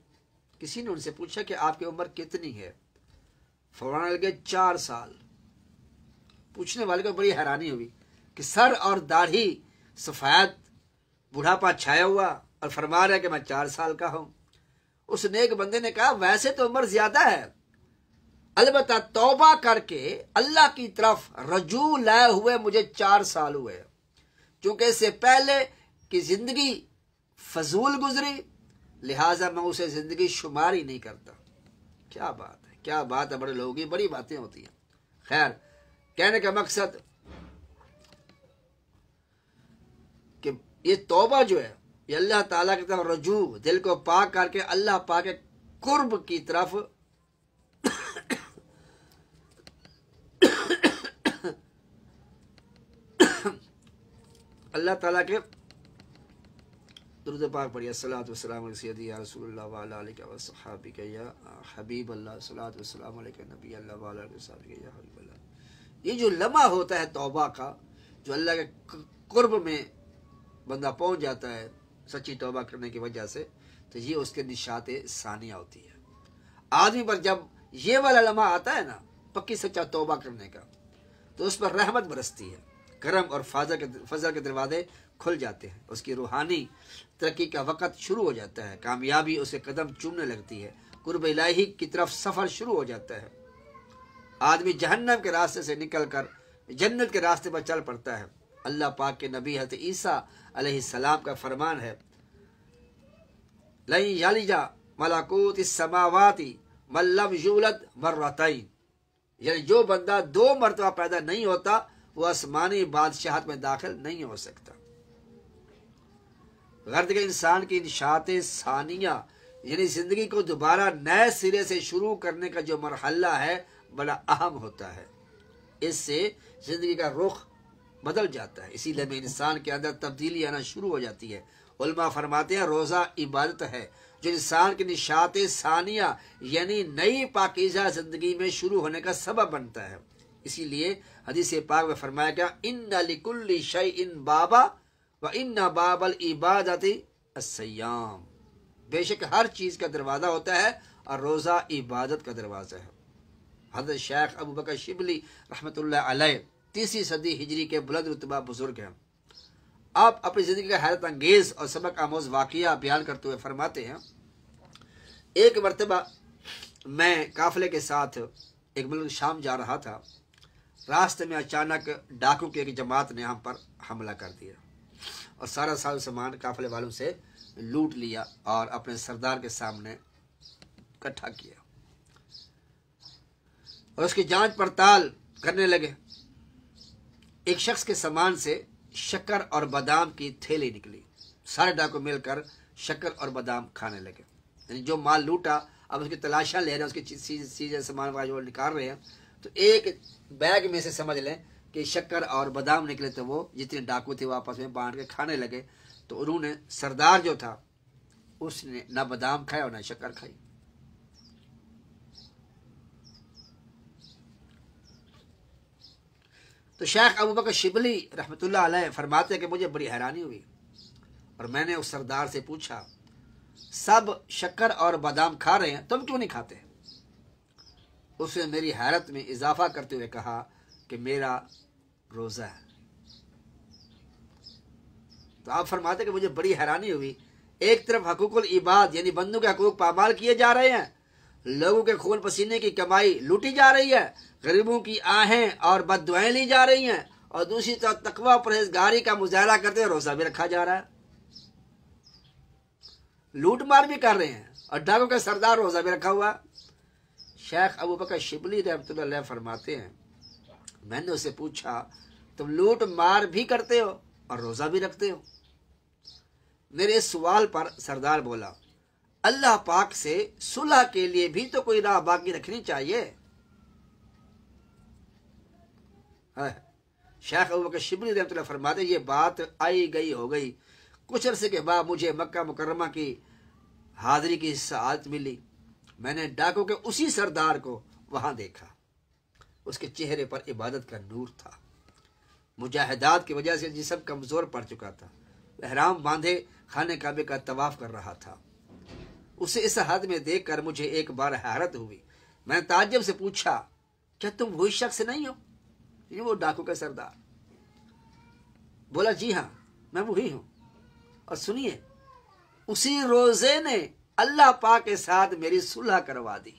किसी ने उनसे पूछा कि आपकी उम्र कितनी है? फरमाने लगे 4 साल। पूछने वाले को बड़ी हैरानी हुई कि सर और दाढ़ी सफेद, बुढ़ापा छाया हुआ और फरमा रहा है कि मैं 4 साल का हूं। उस नेक बंदे ने कहा, वैसे तो उम्र ज्यादा है, अलबत्ता तौबा करके अल्लाह की तरफ रजू लाए हुए मुझे 4 साल हुए, क्योंकि इससे पहले की जिंदगी फजूल गुजरी, लिहाजा मैं उसे जिंदगी शुमार ही नहीं करता। क्या बात है, क्या बात है, बड़े लोगों की बड़ी बातें होती हैं। खैर, कहने का मकसद कि ये तौबा जो है ये अल्लाह ताला की तरफ रजू, दिल को पाक करके अल्लाह पाक के कुर्ब की तरफ अल्लाह ताला के दुरूद पाक पढ़िए। सलात व सलाम अलैहि सय्यदी या रसूलुल्लाह व अला आलिका व सहाबिका या हबीब अल्लाह। सलात व सलाम अलैका नबी अल्लाह व अला आलिका व सहाबिका या हबीब अल्लाह। ये जो लम्हा होता है तौबा का, जो अल्लाह के कुर्ब में बंदा पहुंच जाता है सच्ची तौबा करने की वजह से, तो ये उसके निशात सानिया होती है। आदमी पर जब ये वाला लम्हा आता है ना पक्की सच्चा तौबा करने का, तो उस पर रहमत बरसती है, करम और फजल के दरवाजे खुल जाते हैं, उसकी रूहानी तरक्की का वक़्त शुरू हो जाता है, कामयाबी उसे कदम चूमने लगती है, कुर्ब इलाही की तरफ सफ़र शुरू हो जाता है। आदमी जहन्नम के रास्ते से निकलकर जन्नत के रास्ते पर चल पड़ता है। अल्लाह पाक के नबी हज़रत ईसा अलैहिस्सलाम का फरमान है, लन यलिजा मलाकूत इस-समावाति मन लम यूलद मर्रतैन, यानी जो बंदा 2 मरतबा पैदा नहीं होता वो आसमानी बादशाहत में दाखिल नहीं हो सकता। गर्द के इंसान की निशात सानिया यानी जिंदगी को दोबारा नए सिरे से शुरू करने का जो मरहला है बड़ा अहम होता है। इससे जिंदगी का रुख बदल जाता है, इसीलिए में इंसान के अंदर तब्दीली आना शुरू हो जाती है। उलमा फरमाते हैं रोज़ा इबादत है जो इंसान की निशात सानिया यानी नई पाकीज़ा जिंदगी में शुरू होने का सबब बनता है। इसीलिए हदीस पाक में फरमाया गया, इन्ना लिकुल्ली शैइन बाबा व इन्ना बाबल इबादती अस्सयाम, बेशक हर चीज का दरवाजा होता है और रोजा इबादत का दरवाजा है। हज़रत शेख अबू बकर शिबली रहमतुल्लाह अलैह 3वीं सदी हिजरी के बुलंद रुतबा बुजुर्ग हैं। आप अपनी जिंदगी का हैरत अंगेज और सबक आमोज वाकया बयान करते हुए फरमाते हैं, एक मरतबा मैं काफिले के साथ एक मुल्क शाम जा रहा था। रास्ते में अचानक डाकू की एक जमात ने हम पर हमला कर दिया और सारा सामान काफिले वालों से लूट लिया और अपने सरदार के सामने इकट्ठा किया और उसकी जांच पड़ताल करने लगे। एक शख्स के सामान से शक्कर और बादाम की थैली निकली। सारे डाकू मिलकर शक्कर और बादाम खाने लगे, यानी जो माल लूटा अब उसकी तलाशा ले रहे हैं, उसकी चीजें सामान जो निकाल रहे हैं। तो एक बैग में से समझ लें कि शक्कर और बादाम निकले, तो वो जितने डाकू थे वो आपस में बांट के खाने लगे। तो उन्होंने सरदार जो था उसने ना बादाम खाया और ना शक्कर खाई। तो शेख अबू बकर शिबली रहमतुल्लाह अलैह फरमाते हैं कि मुझे बड़ी हैरानी हुई और मैंने उस सरदार से पूछा, सब शक्कर और बादाम खा रहे हैं, तुम क्यों नहीं खाते? उसने मेरी हैरत में इजाफा करते हुए कहा कि मेरा रोजा है। तो आप फरमाते कि मुझे बड़ी हैरानी हुई, एक तरफ हकूकुल इबाद यानी बंदों के हकूक पामाल किए जा रहे हैं, लोगों के खून पसीने की कमाई लूटी जा रही है, गरीबों की आहें और बद्दुआएं ली जा रही हैं, और दूसरी तरफ तकवा परहेजगारी का मुजाहरा करते हुए रोजा भी रखा जा रहा है, लूट मार भी कर रहे हैं और डाकों का सरदार रोजा भी रखा हुआ। शेख अबू बकर शिबली रहमतुल्लाह अलैह फरमाते हैं, मैंने उससे पूछा, तुम लूट मार भी करते हो और रोजा भी रखते हो? मेरे इस सवाल पर सरदार बोला, अल्लाह पाक से सुलह के लिए भी तो कोई राह बाकी रखनी चाहिए। शेख अबू बकर शिबली रहमतुल्लाह फरमाते, ये बात आई गई हो गई। कुछ अरसे के बाद मुझे मक्का मुकर्रमा की हाजिरी की सआदत मिली। मैंने डाकों के उसी सरदार को वहां देखा। उसके चेहरे पर इबादत का नूर था। मुजाहिदात की वजह से जिस्म कमजोर पड़ चुका था। एहराम बांधे खाने काबे का तवाफ कर रहा था। उसे इस हद में देखकर मुझे एक बार हैरत हुई। मैंने ताज्जुब से पूछा, क्या तुम वही शख्स नहीं हो? ये वो डाकू का सरदार बोला, जी हाँ मैं वही हूं। और सुनिए, उसी रोजे ने अल्लाह पाक के साथ मेरी सुलह करवा दी।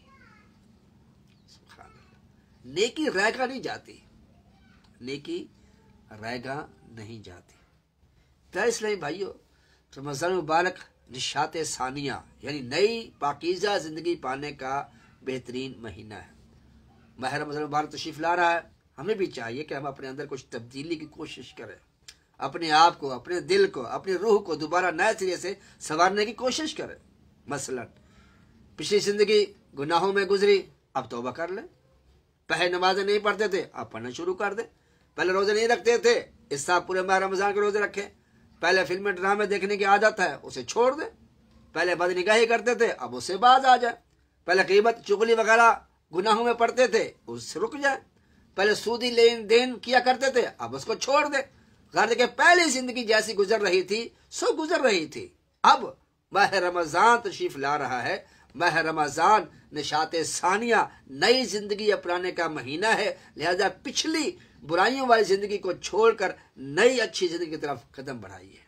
नेकी रहेगा नहीं जाती, नेकी रहेगा नहीं जाती। तो इसलिए भाइयों, रमज़ान मुबारक निशात सानिया यानी नई पाकीज़ा जिंदगी पाने का बेहतरीन महीना है। माह रमज़ान मुबारक तशरीफ ला रहा है। हमें भी चाहिए कि हम अपने अंदर कुछ तब्दीली की कोशिश करें, अपने आप को, अपने दिल को, अपनी रूह को दोबारा नए सिरे से संवारने की कोशिश करें। मसलन पिछली जिंदगी गुनाहों में गुजरी, अब तौबा कर ले। पहले नमाजें नहीं पढ़ते थे, अब पढ़ना शुरू कर दे। पहले रोजे नहीं रखते थे, इस साल पूरे माह रमज़ान के रोजे रखे। पहले फिल्में ड्रामे देखने की आदत है, उसे छोड़ दे। पहले बदनिगाही करते थे, अब उससे बाज आ जाए। पहले ग़ीबत चुगली वगैरह गुनाहों में पड़ते थे, उससे रुक जाए। पहले सूदी लेन देन किया करते थे, अब उसको छोड़ दे। गर्द के पहली जिंदगी जैसी गुजर रही थी सो गुजर रही थी। अब माह रमज़ान तशरीफ ला रहा है। माह रमज़ान निशाते सानिया, नई जिंदगी अपनाने का महीना है। लिहाजा पिछली बुराइयों वाली जिंदगी को छोड़कर नई अच्छी जिंदगी की तरफ कदम बढ़ाइए।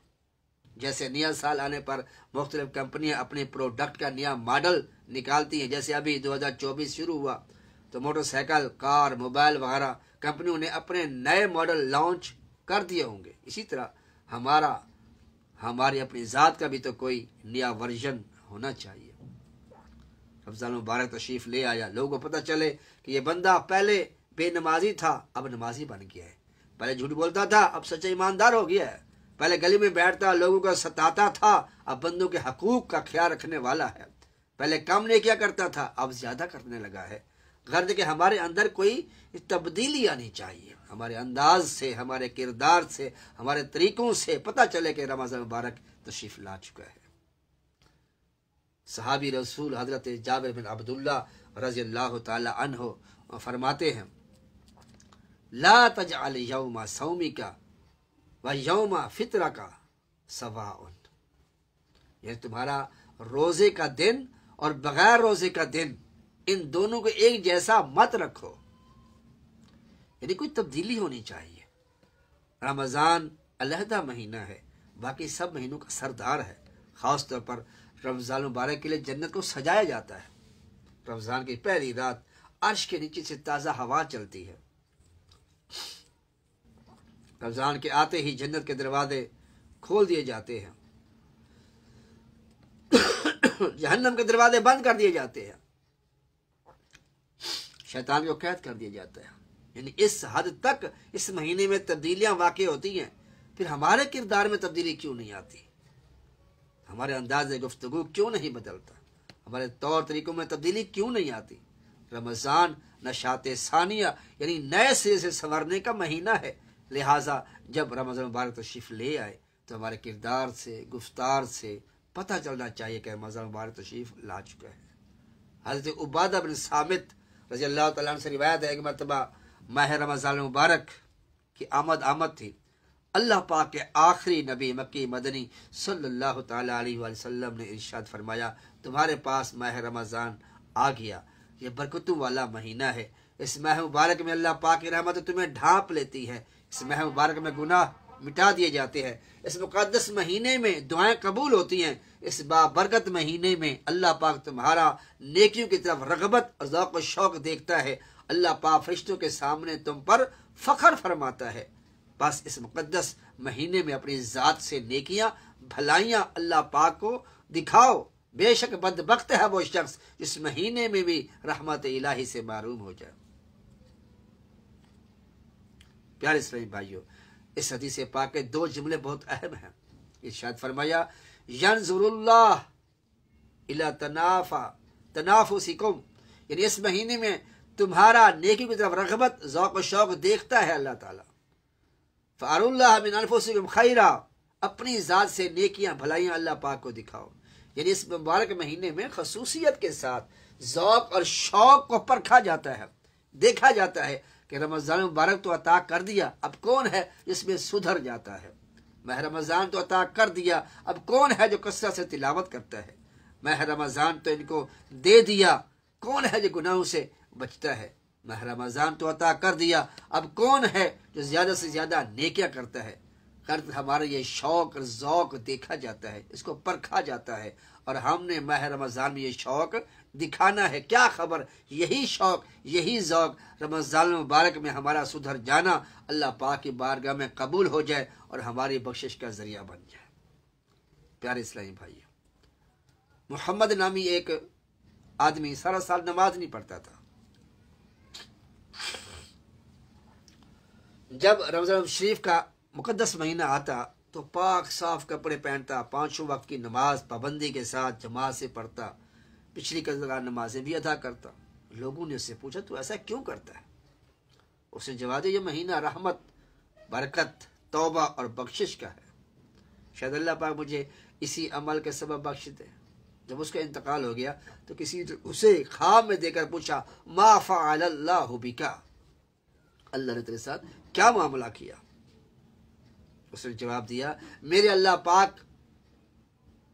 जैसे नया साल आने पर मुख्तलिफ कंपनियां अपने प्रोडक्ट का नया मॉडल निकालती हैं। जैसे अभी 2024 शुरू हुआ तो मोटरसाइकिल, कार, मोबाइल वगैरह कंपनियों ने अपने नए मॉडल लॉन्च कर दिए होंगे। इसी तरह हमारी अपनी ज़ात का भी तो कोई नया वर्जन होना चाहिए। रमज़ान मुबारक तशरीफ ले आया, लोगों को पता चले कि ये बंदा पहले बेनमाजी था, अब नमाजी बन गया है। पहले झूठ बोलता था, अब सच्चा ईमानदार हो गया है। पहले गली में बैठता, लोगों को सताता था, अब बंदों के हकूक का ख्याल रखने वाला है। पहले कम नहीं किया करता था, अब ज्यादा करने लगा है। गर्द के हमारे अंदर कोई तब्दीली आनी चाहिए। हमारे अंदाज से, हमारे किरदार से, हमारे तरीकों से पता चले कि रमज़ान मुबारक तशरीफ ला चुका है। सहाबी रसूल हजरत जाबिर बिन अब्दुल्ला रज़ी अल्लाह ताला अन्हु फरमाते हैं, ला तजअल यौमा सौमिका व यौमा फित्रा का सवाउन। यह तुम्हारा रोजे का दिन और बगैर रोजे का दिन, इन दोनों को एक जैसा मत रखो। यानी कोई तब्दीली होनी चाहिए। रमज़ान अलहदा महीना है, बाकी सब महीनों का सरदार है। खास तौर पर रमज़ान मुबारक के लिए जन्नत को सजाया जाता है। रमज़ान की पहली रात अर्श के नीचे से ताज़ा हवा चलती है। रमज़ान के आते ही जन्नत के दरवाजे खोल दिए जाते हैं, जहन्नम के दरवाजे बंद कर दिए जाते हैं, शैतान को कैद कर दिया जाता है। यानी इस हद तक इस महीने में तब्दीलियां वाक़ई होती हैं। फिर हमारे किरदार में तब्दीली क्यों नहीं आती? हमारे अंदाज़ गुफ्तगू क्यों नहीं बदलता? हमारे तौर तरीकों में तब्दीली क्यों नहीं आती? रमज़ान नशाते सानिया यानी नए सिरे से संवरने का महीना है। लिहाजा जब रमज़ान मुबारक तशरीफ़ ले आए तो हमारे किरदार से, गुफ्तार से पता चलना चाहिए कि रमज़ान मुबारक तशरीफ़ ला चुका है। हज़रत उबादा बिन सामित रज़ी अल्लाह तआला अन्हु से रिवायत है, एक मरतबा माह रमज़ान मुबारक की आमद थी। अल्लाह पाक के आखिरी नबी मक्की मदनी सल्लल्लाहु तआला अलैहि वसल्लम ने इरशाद फरमाया, तुम्हारे पास माह रमज़ान आ गया। ये बरकतों वाला महीना है। इस माह मुबारक में अल्लाह पाक की रहमत तुम्हें ढांप लेती है। इस माह मुबारक में गुनाह मिटा दिए जाते हैं। इस मुक़द्दस महीने में दुआएं कबूल होती हैं। इस बाबरकत महीने में अल्लाह पाक तुम्हारा नेकियों की तरफ रग़बत और ज़ौक़ व शौक़ देखता है। अल्लाह पाक फरिश्तों के सामने तुम पर फ़ख्र फरमाता है। बस इस मुक़द्दस महीने में अपनी ज़ात से नेकियां, भलाइयां अल्लाह पाक को दिखाओ। बेशक बदबख्त है वो शख्स इस महीने में भी रहमत इलाही से महरूम हो जाए। प्यारे इस्लामी भाइयों, इस हदीस पाक के दो जुमले बहुत अहम हैं। इरशाद फरमाया, यंजुरुल्लाह इला तनाफुसिकुम, यानी इस महीने में तुम्हारा नेकी की तरफ रग़बत, ज़ौक़ व शौक़ देखता है अल्लाह ताला। फ़अरुल्लाह मिन अनफुसिकुम खैरा, अपनी ज़ात से नेकियां, भलाइयां अल्लाह पाक को दिखाओ। यानी इस मुबारक महीने में खसूसियत के साथ ज़ौक़ और शौक़ को परखा जाता है, देखा जाता है कि रमज़ान मुबारक तो अता कर दिया, अब कौन है जिसमें सुधर जाता है। माह रमज़ान तो अता कर दिया, अब कौन है जो कसरत से तिलावत करता है। माह रमज़ान तो इनको दे दिया, कौन है जो गुनाहों से बचता है। माह रमज़ान तो अता कर दिया, अब कौन है जो ज़्यादा से ज़्यादा नेकियां करता है। कर्त हमारा ये शौक़ और ज़ौक़ देखा जाता है, इसको परखा जाता है, और हमने माह रमज़ान में ये शौक़ दिखाना है। क्या खबर यही शौक़, यही ज़ौक़ रमज़ान मुबारक में हमारा सुधर जाना अल्लाह पाक की बारगाह में कबूल हो जाए और हमारी बख्शिश का ज़रिया बन जाए। प्यारे इस्लामी भाइयों, मोहम्मद नामी एक आदमी सारा साल नमाज नहीं पढ़ता था। जब रमज़ान शरीफ का मुक़द्दस महीना आता तो पाक साफ कपड़े पहनता, पांचों वक्त की नमाज पाबंदी के साथ जमात से पढ़ता, पिछली कज़ा नमाजें भी अदा करता। लोगों ने उससे पूछा, तू ऐसा क्यों करता है? उसने जवाब दिया, ये महीना रहमत, बरकत, तौबा और बख्शिश का है। शायद अल्लाह पाक मुझे इसी अमल के सबब बख्श दे। जब उसका इंतकाल हो गया तो किसी ने उसे ख्वाब में देकर पूछा, मा फ़अलल्लाहु बिका, अल्लाह ने तेरे साथ क्या मामला किया? उसने जवाब दिया, मेरे अल्लाह पाक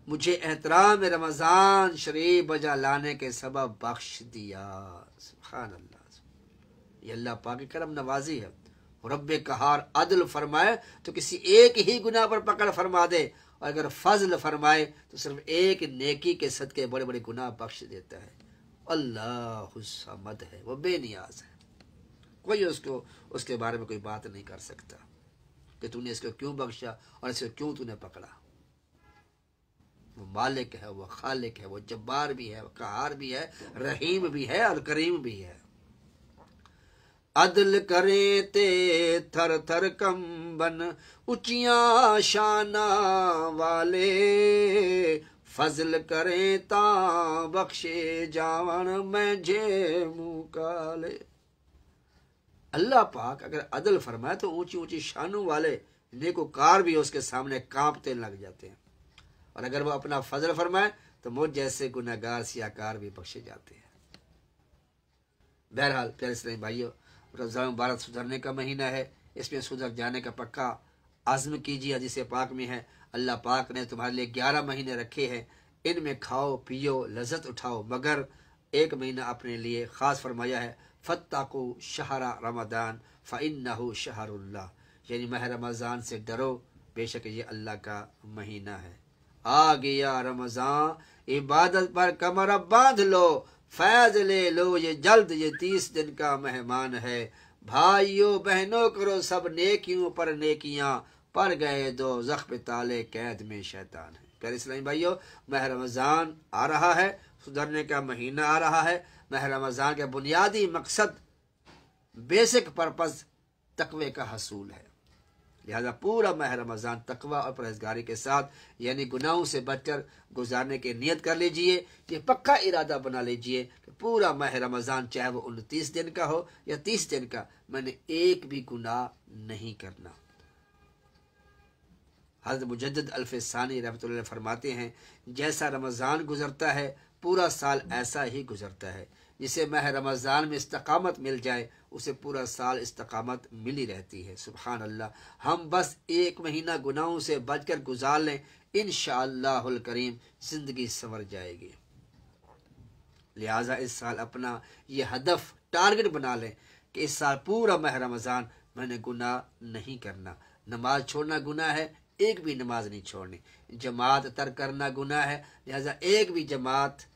मुझे एहतराम रमज़ान शरीफ बजा लाने के सबब बख्श दिया। सुभान अल्लाह, ये अल्लाह पाक की करम नवाजी है। रब्बे कहार अदल फरमाए तो किसी एक ही गुनाह पर पकड़ फरमा दे, और अगर फजल फरमाए तो सिर्फ एक नेकी के सदके बड़े बड़े गुनाह बख्श देता है। अल्लाह समद है, वो बेनियाज है, कोई उसको उसके बारे में कोई बात नहीं कर सकता कि तूने इसको क्यों बख्शा और इसको क्यों तूने पकड़ा। वो मालिक है, वो खालिक है, वो जब्बार भी है, वो कहार भी है, रहीम भी है और करीम भी है। अदल करे ते थर थर कंबन ऊंचियां शाना वाले, फजल करे ता बख्शे जावन मैं जे मुँह काले। अल्लाह पाक अगर अदल फरमाए तो ऊंची ऊंची शानों वाले नेकोकार भी उसके सामने कांपते लग जाते हैं, और अगर वो अपना फजल फरमाए तो मुझ जैसे गुनहगार सियाकार भी बख्शे जाते हैं। बहरहाल प्यारे इस्लामी भाइयों, रमज़ान मुबारक सुधरने का महीना है, इसमें सुधर जाने का पक्का आज़म कीजिए। हदीस पाक में है, अल्लाह पाक ने तुम्हारे लिए 11 महीने रखे हैं, इनमें खाओ पियो लज्जत उठाओ, मगर एक महीना अपने लिए ख़ास फरमाया है, फत्ताकू शहरा रमज़ान फ़इन्नहु शहरुल्लाह, यानी माह रमज़ान से डरो, बेशक ये अल्लाह का महीना है। आ गया रमज़ान, इबादत पर कमर अब बांध लो, फैज ले लो ये जल्द, ये 30 दिन का मेहमान है। भाइयों बहनों करो सब नेकियों पर नेकियां, पर गए दो ज़ख्म ताले कैद में शैतान है। प्यारे इस्लामी भाइयों, माह रमज़ान आ रहा है, सुधरने का महीना आ रहा है। माह रमज़ान का बुनियादी मकसद, बेसिक पर्पस तकवे का हसूल है। लिहाजा पूरा माह रमज़ान तकवा और परहेज़गारी के साथ, यानी गुनाहों से बचकर गुजारने की नियत कर लीजिए। ये पक्का इरादा बना लीजिए कि पूरा माह रमज़ान, चाहे वो 29 दिन का हो या 30 दिन का, मैंने एक भी गुनाह नहीं करना। हज़रत मुजद्दिद अल्फ़सानी रहमतुल्लाह अलैह फरमाते हैं, जैसा रमज़ान गुजरता है पूरा साल ऐसा ही गुजरता है। जिसे माह रमज़ान में इस्तकामत मिल जाए उसे पूरा साल इस्तकामत मिली रहती है। सुभान अल्लाह, हम बस एक महीना गुनाहों से बचकर गुजार लें, इंशाअल्लाहुल करीम जिंदगी संवर जाएगी। लिहाजा इस साल अपना ये हदफ टारगेट बना लें कि इस साल पूरा माह रमज़ान मैंने गुनाह नहीं करना। नमाज छोड़ना गुनाह है, एक भी नमाज नहीं छोड़नी। जमात तर्क करना गुनाह है, लिहाजा एक भी जमात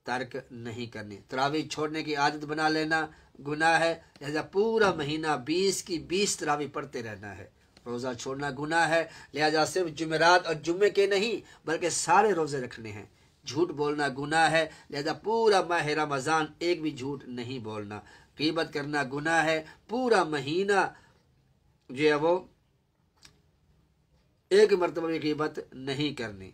तर्क नहीं करनी। तरावी छोड़ने की आदत बना लेना गुनाह है, लिहाजा पूरा महीना 20 की 20 तरावी पढ़ते रहना है। रोज़ा छोड़ना गुनाह है, लिहाजा सिर्फ जुमेरात और जुम्मे के नहीं बल्कि सारे रोज़े रखने हैं। झूठ बोलना गुनाह है, लिहाजा पूरा माह रमज़ान एक भी झूठ नहीं बोलना। गीबत करना गुनाह है, पूरा महीना जो है वो एक मरतबा भी गीबत नहीं करनी।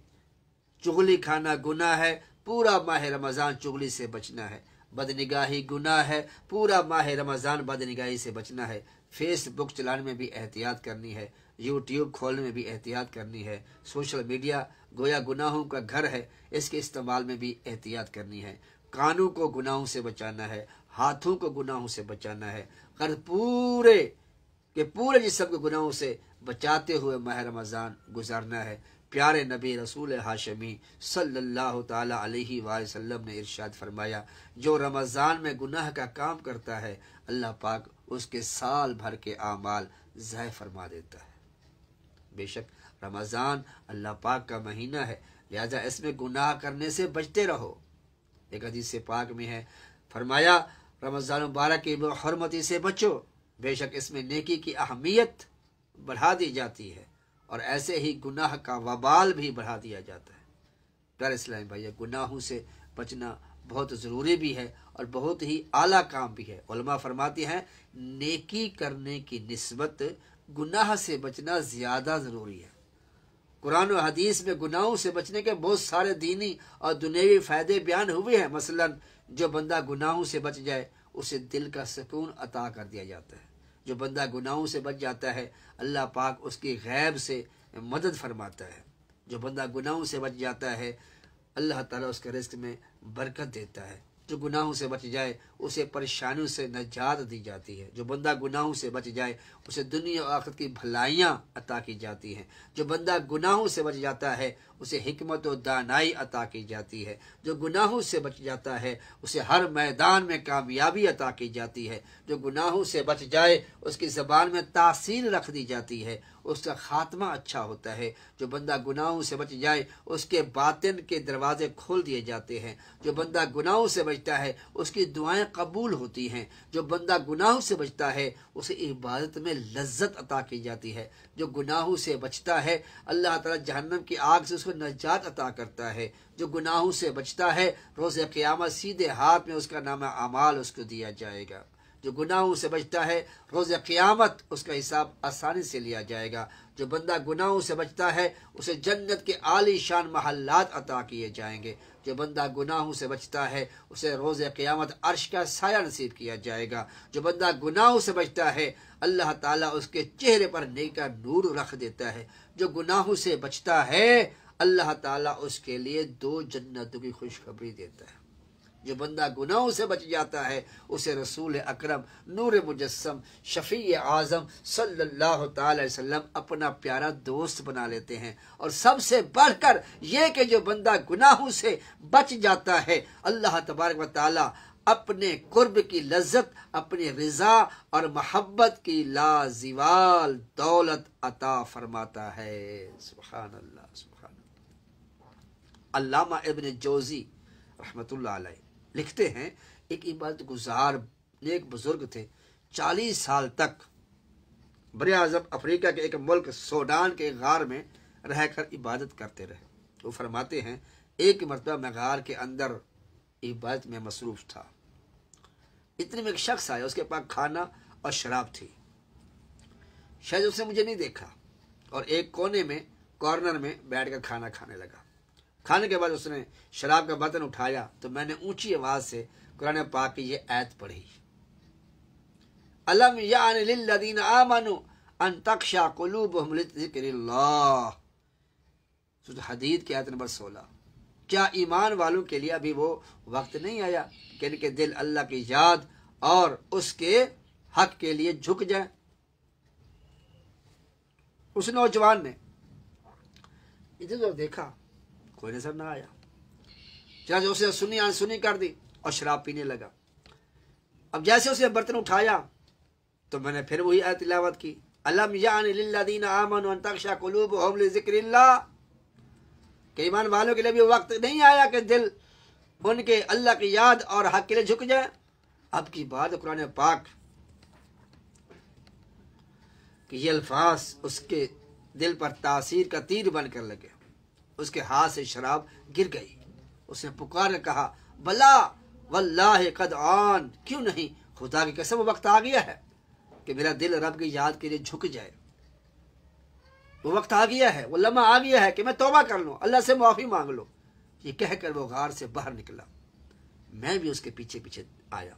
चुगली खाना गुनाह है, पूरा माह रमज़ान चुगली से बचना है। बदनिगाही गुनाह है, पूरा माह रमज़ान बदनिगाही से बचना है। फेसबुक चलाने में भी एहतियात करनी है, यूट्यूब खोलने में भी एहतियात करनी है। सोशल मीडिया गोया गुनाहों का घर है, इसके इस्तेमाल में भी एहतियात करनी है। कानों को गुनाहों से बचाना है, हाथों को गुनाहों से बचाना है। कर पूरे के पूरे जिस्म को गुनाहों से बचाते हुए माह रमज़ान गुजारना है। प्यारे नबी रसूल हाशमी सल्लल्लाहु ताला अलैहि वसल्लम ने इरशाद फरमाया, जो रमज़ान में गुनाह का काम करता है अल्लाह पाक उसके साल भर के आमाल ज़ाय फरमा देता है। बेशक रमज़ान अल्लाह पाक का महीना है, लिहाजा इसमें गुनाह करने से बचते रहो। एक हदीस से पाक में है, फरमाया रमज़ान मुबारक की हुर्मती से बचो, बेशक इसमें नेकी की अहमियत बढ़ा दी जाती है और ऐसे ही गुनाह का वबाल भी बढ़ा दिया जाता है। प्यारे इस्लामी भाई, गुनाहों से बचना बहुत ज़रूरी भी है और बहुत ही आला काम भी है। उलमा फरमाते हैं नेकी करने की निस्बत गुनाह से बचना ज़्यादा ज़रूरी है। कुरान और हदीस में गुनाहों से बचने के बहुत सारे दीनी और दुनियावी फ़ायदे बयान हुए हैं। मसलन जो बंदा गुनाहों से बच जाए उसे दिल का सुकून अता कर दिया जाता है। जो बंदा गुनाहों से बच जाता है अल्लाह पाक उसकी गैब से मदद फरमाता है। जो बंदा गुनाहों से बच जाता है अल्लाह ताला उसके रिज़्क़ में बरकत देता है। जो गुनाहों से बच जाए उसे परेशानियों से निजात दी जाती है। जो बंदा गुनाहों से बच जाए उसे दुनिया और आखिरत की भलाइयाँ अता की जाती हैं। जो बंदा गुनाहों से बच जाता है उसे हिकमत और दानाई अता की जाती है। जो गुनाहों से बच जाता है उसे हर मैदान में कामयाबी अता की जाती है। जो गुनाहों से बच जाए उसकी ज़बान में तासीर रख दी जाती है, उसका खात्मा अच्छा होता है। जो बंदा गुनाहों से बच जाए उसके बातिन के दरवाजे खोल दिए जाते हैं। जो बंदा गुनाहों से बचता है उसकी दुआएं कबूल होती हैं। जो बंदा गुनाहों से बचता है उसे इबादत में लज्जत अता की जाती है। जो गुनाहों से बचता है अल्लाह ताला जहन्नम की आग से उसको नजात अता करता है। जो गुनाहों से बचता है रोज़ क़यामत सीधे हाथ में उसका नामा अमाल उसको दिया जाएगा। जो गुनाहों से बचता है रोज़ क़यामत उसका हिसाब आसानी से लिया जाएगा। जो बंदा गुनाहों से बचता है उसे जन्नत के आलीशान महल्लात अता किए जाएंगे। जो बंदा गुनाहों से बचता है उसे रोज़ क़यामत अर्श का साया नसीब किया जाएगा। जो बंदा गुनाहों से बचता है अल्लाह ताला उसके चेहरे पर नेकी का नूर रख देता है। जो गुनाहों से बचता है अल्लाह ताला उसके लिए 2 जन्नतों की खुशखबरी देता है। जो बंदा गुनाहों से बच जाता है उसे रसूल अकरम नूर मुजस्सम शफी आज़म सल्लल्लाहु ताला अलैहि वसल्लम अपना प्यारा दोस्त बना लेते हैं। और सबसे बढ़कर यह कि जो बंदा गुनाहों से बच जाता है अल्लाह तबारक व तआला अपने कुर्ब की लज्जत, अपनी रिजा और मोहब्बत की लाजिवाल दौलत अता फरमाता है। सुभान अल्लाह, सुभान अल्लाह। अल्लामा इब्न जोजी रहमतुल्लाह अलैह लिखते हैं एक इबादत गुजार नेक बुजुर्ग थे। 40 साल तक बरे आज़म अफ्रीका के एक मुल्क सूडान के गार में रहकर इबादत करते रहे। वो फरमाते हैं एक मरतबा मैं गार के अंदर इबादत में मसरूफ़ था। इतने में एक शख्स आया, उसके पास खाना और शराब थी। शायद उसने मुझे नहीं देखा और एक कोने में कॉर्नर में बैठकर खाना खाने लगा। खाने के बाद उसने शराब का बर्तन उठाया तो मैंने ऊंची आवाज से कुरान पाक की ये आयत पढ़ी, अलम यान लिल्लज़ीना आमनू अन तख्शा कुलूबुहुम लिज़िक्रिल्लाह, सूरह हदीद की आयत नंबर 16। क्या ईमान वालों के लिए अभी वो वक्त नहीं आया कि इनके दिल अल्लाह की याद और उसके हक के लिए झुक जाए। उस नौजवान ने इधर उधर देखा, कोई नजर ना आया। चला उसे सुनी कर दी और शराब पीने लगा। अब जैसे उसने बर्तन उठाया तो मैंने फिर वही आयत तिलावत की, अलम यान लिल्लज़ीना आमनू अन तख्शा कुलूबुहुम लिज़िक्रिल्लाह, कि ईमान वालों के लिए भी वक्त नहीं आया कि दिल उनके अल्लाह की याद और हक के लिए झुक जाए। अब की बात कुरान पाक कि ये अल्फाज उसके दिल पर तासीर का तीर बनकर लगे। उसके हाथ से शराब गिर गई। उसने पुकार कर कहा, बला वल्लाहि कद आन, क्यों नहीं, खुदा की कसम वक्त आ गया है कि मेरा दिल रब की याद के लिए झुक जाए। वो वक्त आ गया है, वो लम्हा आ गया है कि मैं तौबा कर लूं, अल्लाह से माफी मांग लो। ये कहकर वो गार से बाहर निकला। मैं भी उसके पीछे पीछे आया।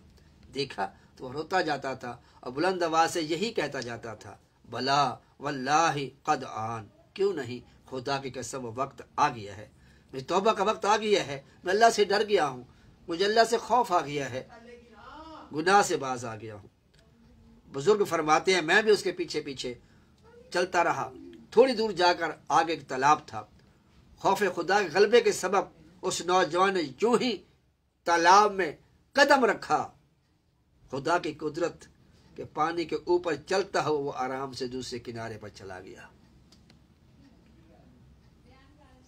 देखा तो वह रोता जाता था और बुलंद आवाज से यही कहता जाता था, बला वल्लाहि कद आन, क्यों नहीं, खुदा की कसम वो वक्त आ गया है, मेरी तौबा का वक्त आ गया है, मैं अल्लाह से डर गया हूँ, मुझे अल्लाह से खौफ आ गया है, गुनाह से बाज आ गया हूँ। बुजुर्ग फरमाते हैं मैं भी उसके पीछे पीछे चलता रहा। थोड़ी दूर जाकर आगे एक तालाब था। खौफ खुदा के गलबे के सबब उस नौजवान ने यूं ही तालाब में कदम रखा, खुदा की कुदरत के पानी के ऊपर चलता हुआ वो आराम से दूसरे किनारे पर चला गया।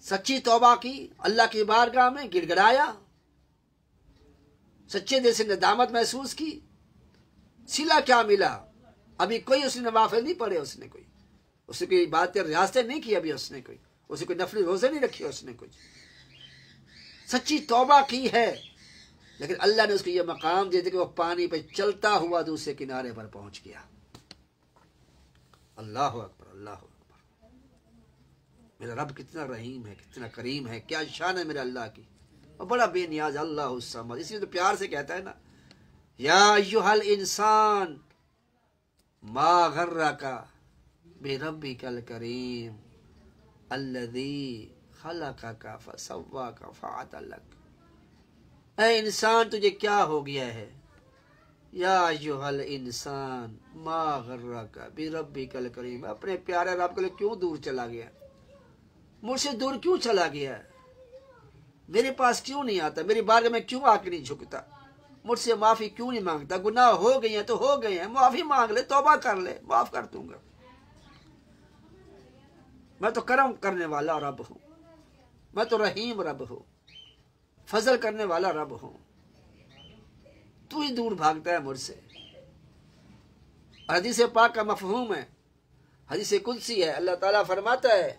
सच्ची तौबा की, अल्लाह की बारगाह में गिड़गिड़ाया, सच्चे दिल से नदामत महसूस की। सिला क्या मिला, अभी कोई उसने नवाफिल नहीं पढ़े, उसने कोई बातें रियासतें नहीं की, अभी उसने कोई नफली रोजे नहीं रखी, उसने कुछ सच्ची तौबा की है, लेकिन अल्लाह ने उसको यह मकाम दे दिया कि वो पानी पे चलता हुआ दूसरे किनारे पर पहुंच गया। अल्लाह अकबर, अल्लाह अकबर। मेरा रब कितना रहीम है, कितना करीम है, क्या शान है मेरे अल्लाह की, और बड़ा बेनियाज अल्लाह समद। इसलिए तो प्यार से कहता है ना, या अय्युहल इंसान मा गर्रका बिरब्बिकल करीम अल्लज़ी खलक़का फसव्वाका फअदलक। ऐ इंसान तुझे क्या हो गया है? या अय्युहल इंसान मा गर्रका बिरब्बिकल करीम, अपने प्यारे रब के लिए क्यों दूर चला गया? मुझसे दूर क्यों चला गया? मेरे पास क्यों नहीं आता? मेरी बारगाह में क्यों आके नहीं झुकता? मुझसे माफी क्यों नहीं मांगता? गुनाह हो गए हैं तो हो गए हैं, माफी मांग ले, तौबा कर ले, माफ कर दूंगा। मैं तो करम करने वाला रब हूं, मैं तो रहीम रब हूं, फजल करने वाला रब हूं। तू ही दूर भागता है मुझसे। हदीस पाक का मफहूम है, हदीस कुदसी है। अल्लाह ताला फरमाता है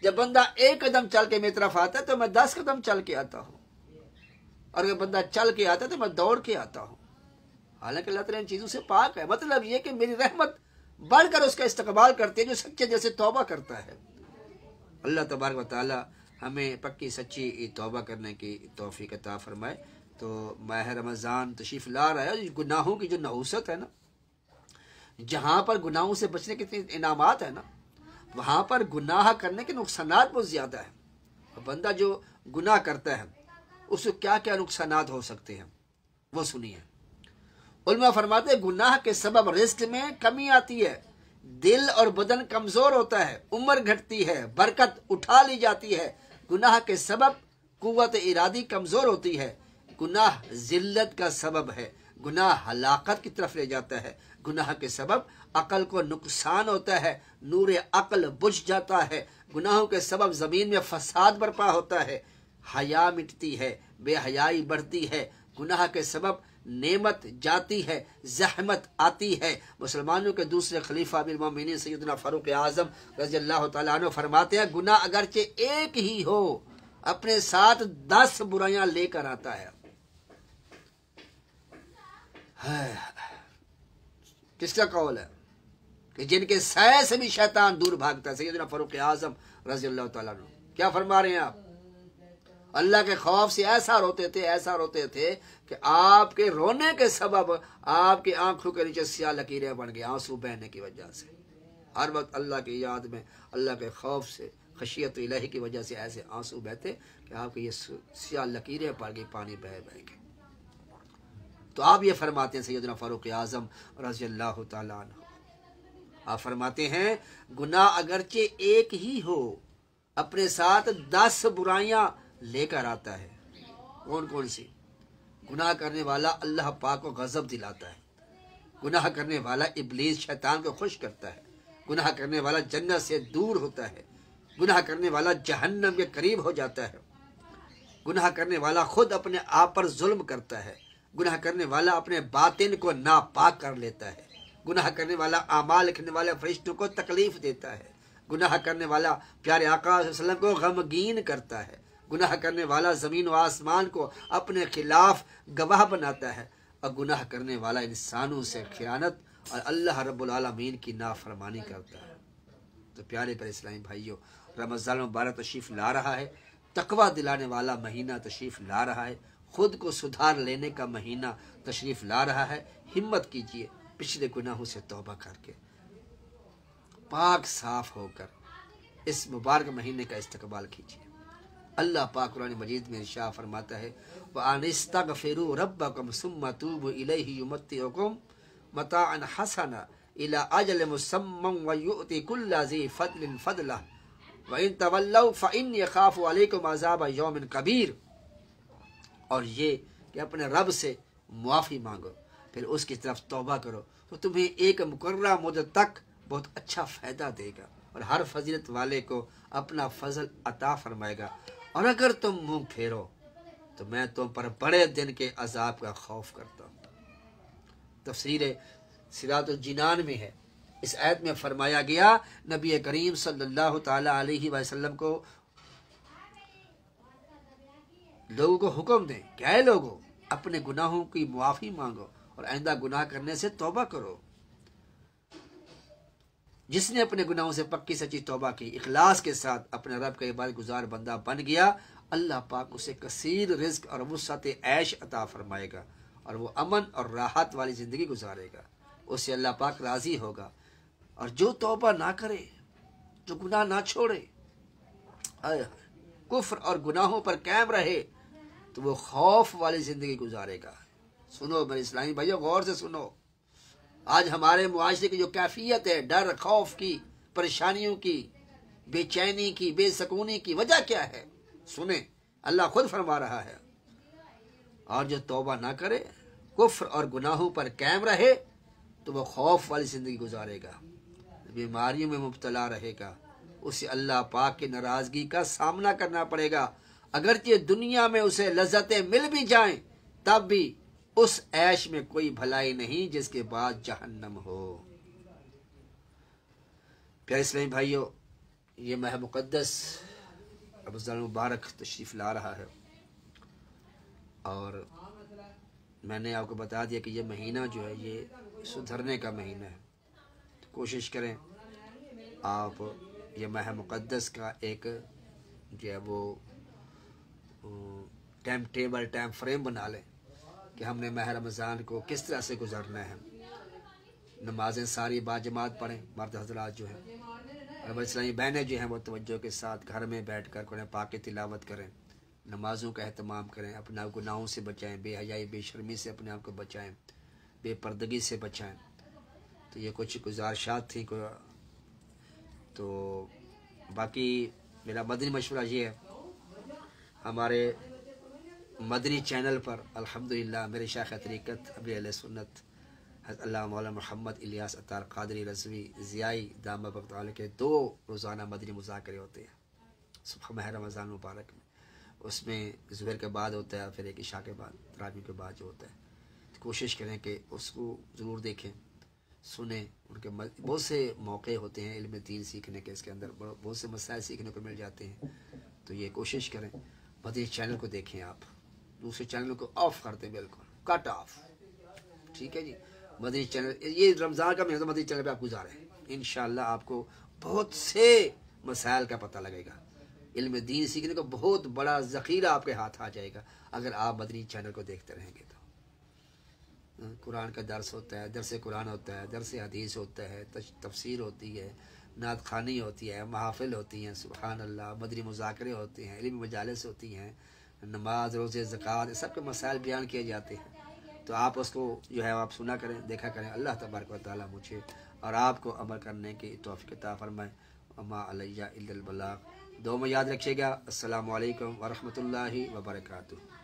जब बंदा एक कदम चल के मेरी तरफ आता है तो मैं 10 कदम चल के आता हूं, और अगर बंदा चल के आता है तो मैं दौड़ के आता हूं। हालांकि अल्लाह ताला इन चीजों से पाक है। मतलब यह कि मेरी रहमत बढ़कर उसका इस्तकबाल करती है जो सच्चे दिल से तौबा करता है। अल्लाह तबारक व तआला हमें पक्की सच्ची तौबा करने की तौफीक अता फरमाए। तो माह रमज़ान तशरीफ ला रहा है, गुनाहों की जो नहुसत है ना, जहाँ पर गुनाहों से बचने के इतने इनामात है ना, वहाँ पर गुनाह करने के नुकसानात बहुत ज़्यादा है। बंदा जो गुनाह करता है उसको क्या क्या नुकसानात हो सकते हैं वो सुनिए। उलमा फरमाते हैं गुनाह के सबब रिस्क में कमी आती है, दिल और बदन कमजोर होता है, उम्र घटती है, बरकत उठा ली जाती है। गुनाह के सबब कुव्वत इरादी कमजोर होती है। गुनाह जिल्लत का सबब है, गुनाह हलाकत की तरफ ले जाता है। गुनाह के सबब अकल को नुकसान होता है, नूर अकल बुझ जाता है। गुनाहों के सबब जमीन में फसाद बर्पा होता है, हया मिटती है, बेहयाई बढ़ती है। गुनाह के सबब नेमत जाती है, जहमत आती है। मुसलमानों के दूसरे खलीफा अमीर मोमिनीन सैयदना फारूक आजम रज़ी अल्लाह तआला अन्हु फरमाते हैं गुनाह अगरचे एक ही हो अपने साथ 10 बुराइयां लेकर आता है। किसका कौल है कि जिनके सय से भी शैतान दूर भागता है? सैयदना फारूक आजम रज़ी अल्लाह तआला अन्हु क्या फरमा रहे हैं आप? अल्लाह के खौफ से ऐसा रोते थे कि आपके रोने के सबब आपकी आंखों के नीचे स्याह लकीरें बन गई, आंसू बहने की वजह से। हर वक्त अल्लाह की याद में, अल्लाह के खौफ से, खशियत इलाही की वजह से ऐसे आंसू बहते कि आपकी ये स्याह लकीरें पड़ गई, पानी बह के। तो आप ये फरमाते हैं सैयदना फारूक आजम रज़ी अल्लाह तआला अन्हु, आप फरमाते हैं गुनाह अगरचे एक ही हो अपने साथ 10 बुराइयां लेकर आता है। कौन कौन सी? गुनाह करने वाला अल्लाह पाक को गजब दिलाता है, गुनाह करने वाला इब्लीस शैतान को खुश करता है, गुनाह करने वाला जन्नत से दूर होता है, गुनाह करने वाला जहन्नम के करीब हो जाता है, गुनाह करने वाला खुद अपने आप पर जुल्म करता है, गुनाह करने वाला अपने बातिन को नापाक कर लेता है, गुनाह करने वाला आमाल लिखने वाले फरिश्तों को तकलीफ देता है, गुनाह करने वाला प्यारे आका सल्लल्लाहु अलैहि वसल्लम को गमगीन करता है, गुनाह करने वाला ज़मीन व आसमान को अपने खिलाफ गवाह बनाता है, और गुनाह करने वाला इंसानों से खियानत और अल्लाह रब्बुल आलमीन की नाफरमानी करता है। तो प्यारे पर इस्लामी भाइयों, रमज़ान मुबारक तशरीफ़ ला रहा है, तकवा दिलाने वाला महीना तशरीफ़ ला रहा है, खुद को सुधार लेने का महीना तशरीफ़ ला रहा है। हिम्मत कीजिए, पिछले गुनाहों से तौबा करके पाक साफ होकर इस मुबारक महीने का इस्तकबाल कीजिए। अल्लाह पाक कुरान मजीद में इरशाद फरमाता है व अनिस्तगफिरू रब्बकुम सुम्मा तूबू इलैहि युमत्तिउकुम मताअन हसना इला अजल मुसम्मम व युअति कुल्ला ज़ी फदलिन फदला व इन तवल्लौ फइन्नी अखाफु अलैकुम अज़ाब यौमिन कबीर। और ये कि अपने रब से मुआफ़ी मांगो, फिर उसकी तरफ तौबा करो तो तुम्हें एक मुकर्रर मुद्दत तक बहुत अच्छा फ़ायदा देगा और हर फजीलत वाले को अपना फजल अता फरमाएगा। और अगर तुम मुंह फेरो तो मैं तुम पर बड़े दिन के अजाब का खौफ करता हूँ। तफसीर सिरातुल जिनान में है, इस आयत में फरमाया गया नबी करीम सल्लल्लाहु ताला अलैहि वसल्लम को लोगों को हुक्म दें, क्या है लोगों, अपने गुनाहों की मुआफ़ी मांगो और आइंदा गुनाह करने से तौबा करो। जिसने अपने गुनाहों से पक्की सच्ची तौबा की, इखलास के साथ अपने रब का इबादत गुजार बंदा बन गया, अल्लाह पाक उसे कसीर रिज़्क़ और वुसअत ऐश अता फरमाएगा और वो अमन और राहत वाली ज़िंदगी गुजारेगा। उससे अल्लाह पाक राज़ी होगा। और जो तौबा ना करे, जो गुनाह ना छोड़े, कुफ्र और गुनाहों पर कायम रहे, तो वो खौफ वाली ज़िंदगी गुजारेगा। सुनो मेरे इस्लामी भाइयों, गौर से सुनो। आज हमारे मुआशरे की जो कैफियत है, डर खौफ की, परेशानियों की, बेचैनी की, बेसकूनी की वजह क्या है? सुने, अल्लाह खुद फरमा रहा है, और जो तौबा ना करे, कुफ्र और गुनाहों पर कायम रहे, तो वो खौफ वाली ज़िंदगी गुजारेगा, बीमारियों में मुब्तला रहेगा, उसे अल्लाह पाक की नाराज़गी का सामना करना पड़ेगा। अगरचे दुनिया में उसे लज्जतें मिल भी जाएं, तब भी उस ऐश में कोई भलाई नहीं जिसके बाद जहन्नम हो। प्यारे इस्लामी भाइयों, ये माह मुक़द्दस रमज़ान मुबारक तशरीफ़ ला रहा है, और मैंने आपको बता दिया कि ये महीना जो है ये सुधरने का महीना है। तो कोशिश करें आप ये माह मुक़द्दस का एक जो है वो टाइम टेबल, टाइम फ्रेम बना लें कि हमने माह रमज़ान को किस तरह से गुजरना है। नमाजें सारी बाजमात पढ़ें, मर्द हज़रात जो है, और इस्लामी बहनें जो हैं वो तवज्जो के साथ घर में बैठ कर कुरान पाक की तिलावत करें, नमाज़ों का एहतमाम करें, अपने आप गुनाहों से बचाएं, बेहयाई बेशर्मी से अपने आप को बचाएं, बेपर्दगी से बचाएं। तो ये कुछ गुजारिशात थी। तो बाकी मेरा मदनी मशवरा ये है, हमारे मदनी चैनल पर अल्हम्दुलिल्लाह मेरे शायख तरीक़त अबी अहले सुन्नत हज़रत अल्लामा मौलाना मोहम्मद इलियास अत्तार क़ादरी रज़वी ज़ियाई दामद बक़ाल के 2 रोज़ाना मदनी मुज़ाकरे होते हैं सुबह माह रमज़ान मुबारक में। उसमें ज़ुहर के बाद होता है, फिर एक इशा के बाद, तरावी के बाद जो होता है। तो कोशिश करें कि उसको ज़रूर देखें, सुने। उनके बहुत से मौके होते हैं इल्म दीन सीखने के, इसके अंदर बहुत से मसाइल सीखने को मिल जाते हैं। तो ये कोशिश करें, मदनी चैनल को देखें, आप दूसरे चैनल को ऑफ कर दें, बिल्कुल कट ऑफ, ठीक है जी। मदनी चैनल, ये रमज़ान का महीना तो मदनी चैनल पे आप गुजारें, इंशाअल्लाह आपको बहुत से मसाइल का पता लगेगा। इल्म दीन सीखने का बहुत बड़ा ज़ख़ीरा आपके हाथ आ जाएगा अगर आप मदनी चैनल को देखते रहेंगे। तो कुरान का दर्स होता है, दर्स कुरान होता है, दर्स हदीस होता है, तफसीर होती है, नात खानी होती है, महफिल होती हैं, सुबहान अल्लाह, मदनी मुज़ाकरे होते हैं, इल्मी मजालिस होती हैं, नमाज, रोज़े, ज़कात, सबके मसाइल बयान किए जाते हैं। तो आप उसको जो है आप सुना करें, देखा करें। अल्लाह तबारक व तआला मुझे और आपको अमल करने की तौफ़ीक़ अता फ़रमाए। अम्मा अलैया इल्लल बलाग। दो में याद रखिएगा। अस्सलामु अलैकुम व रहमतुल्लाहि व बरकातुहू।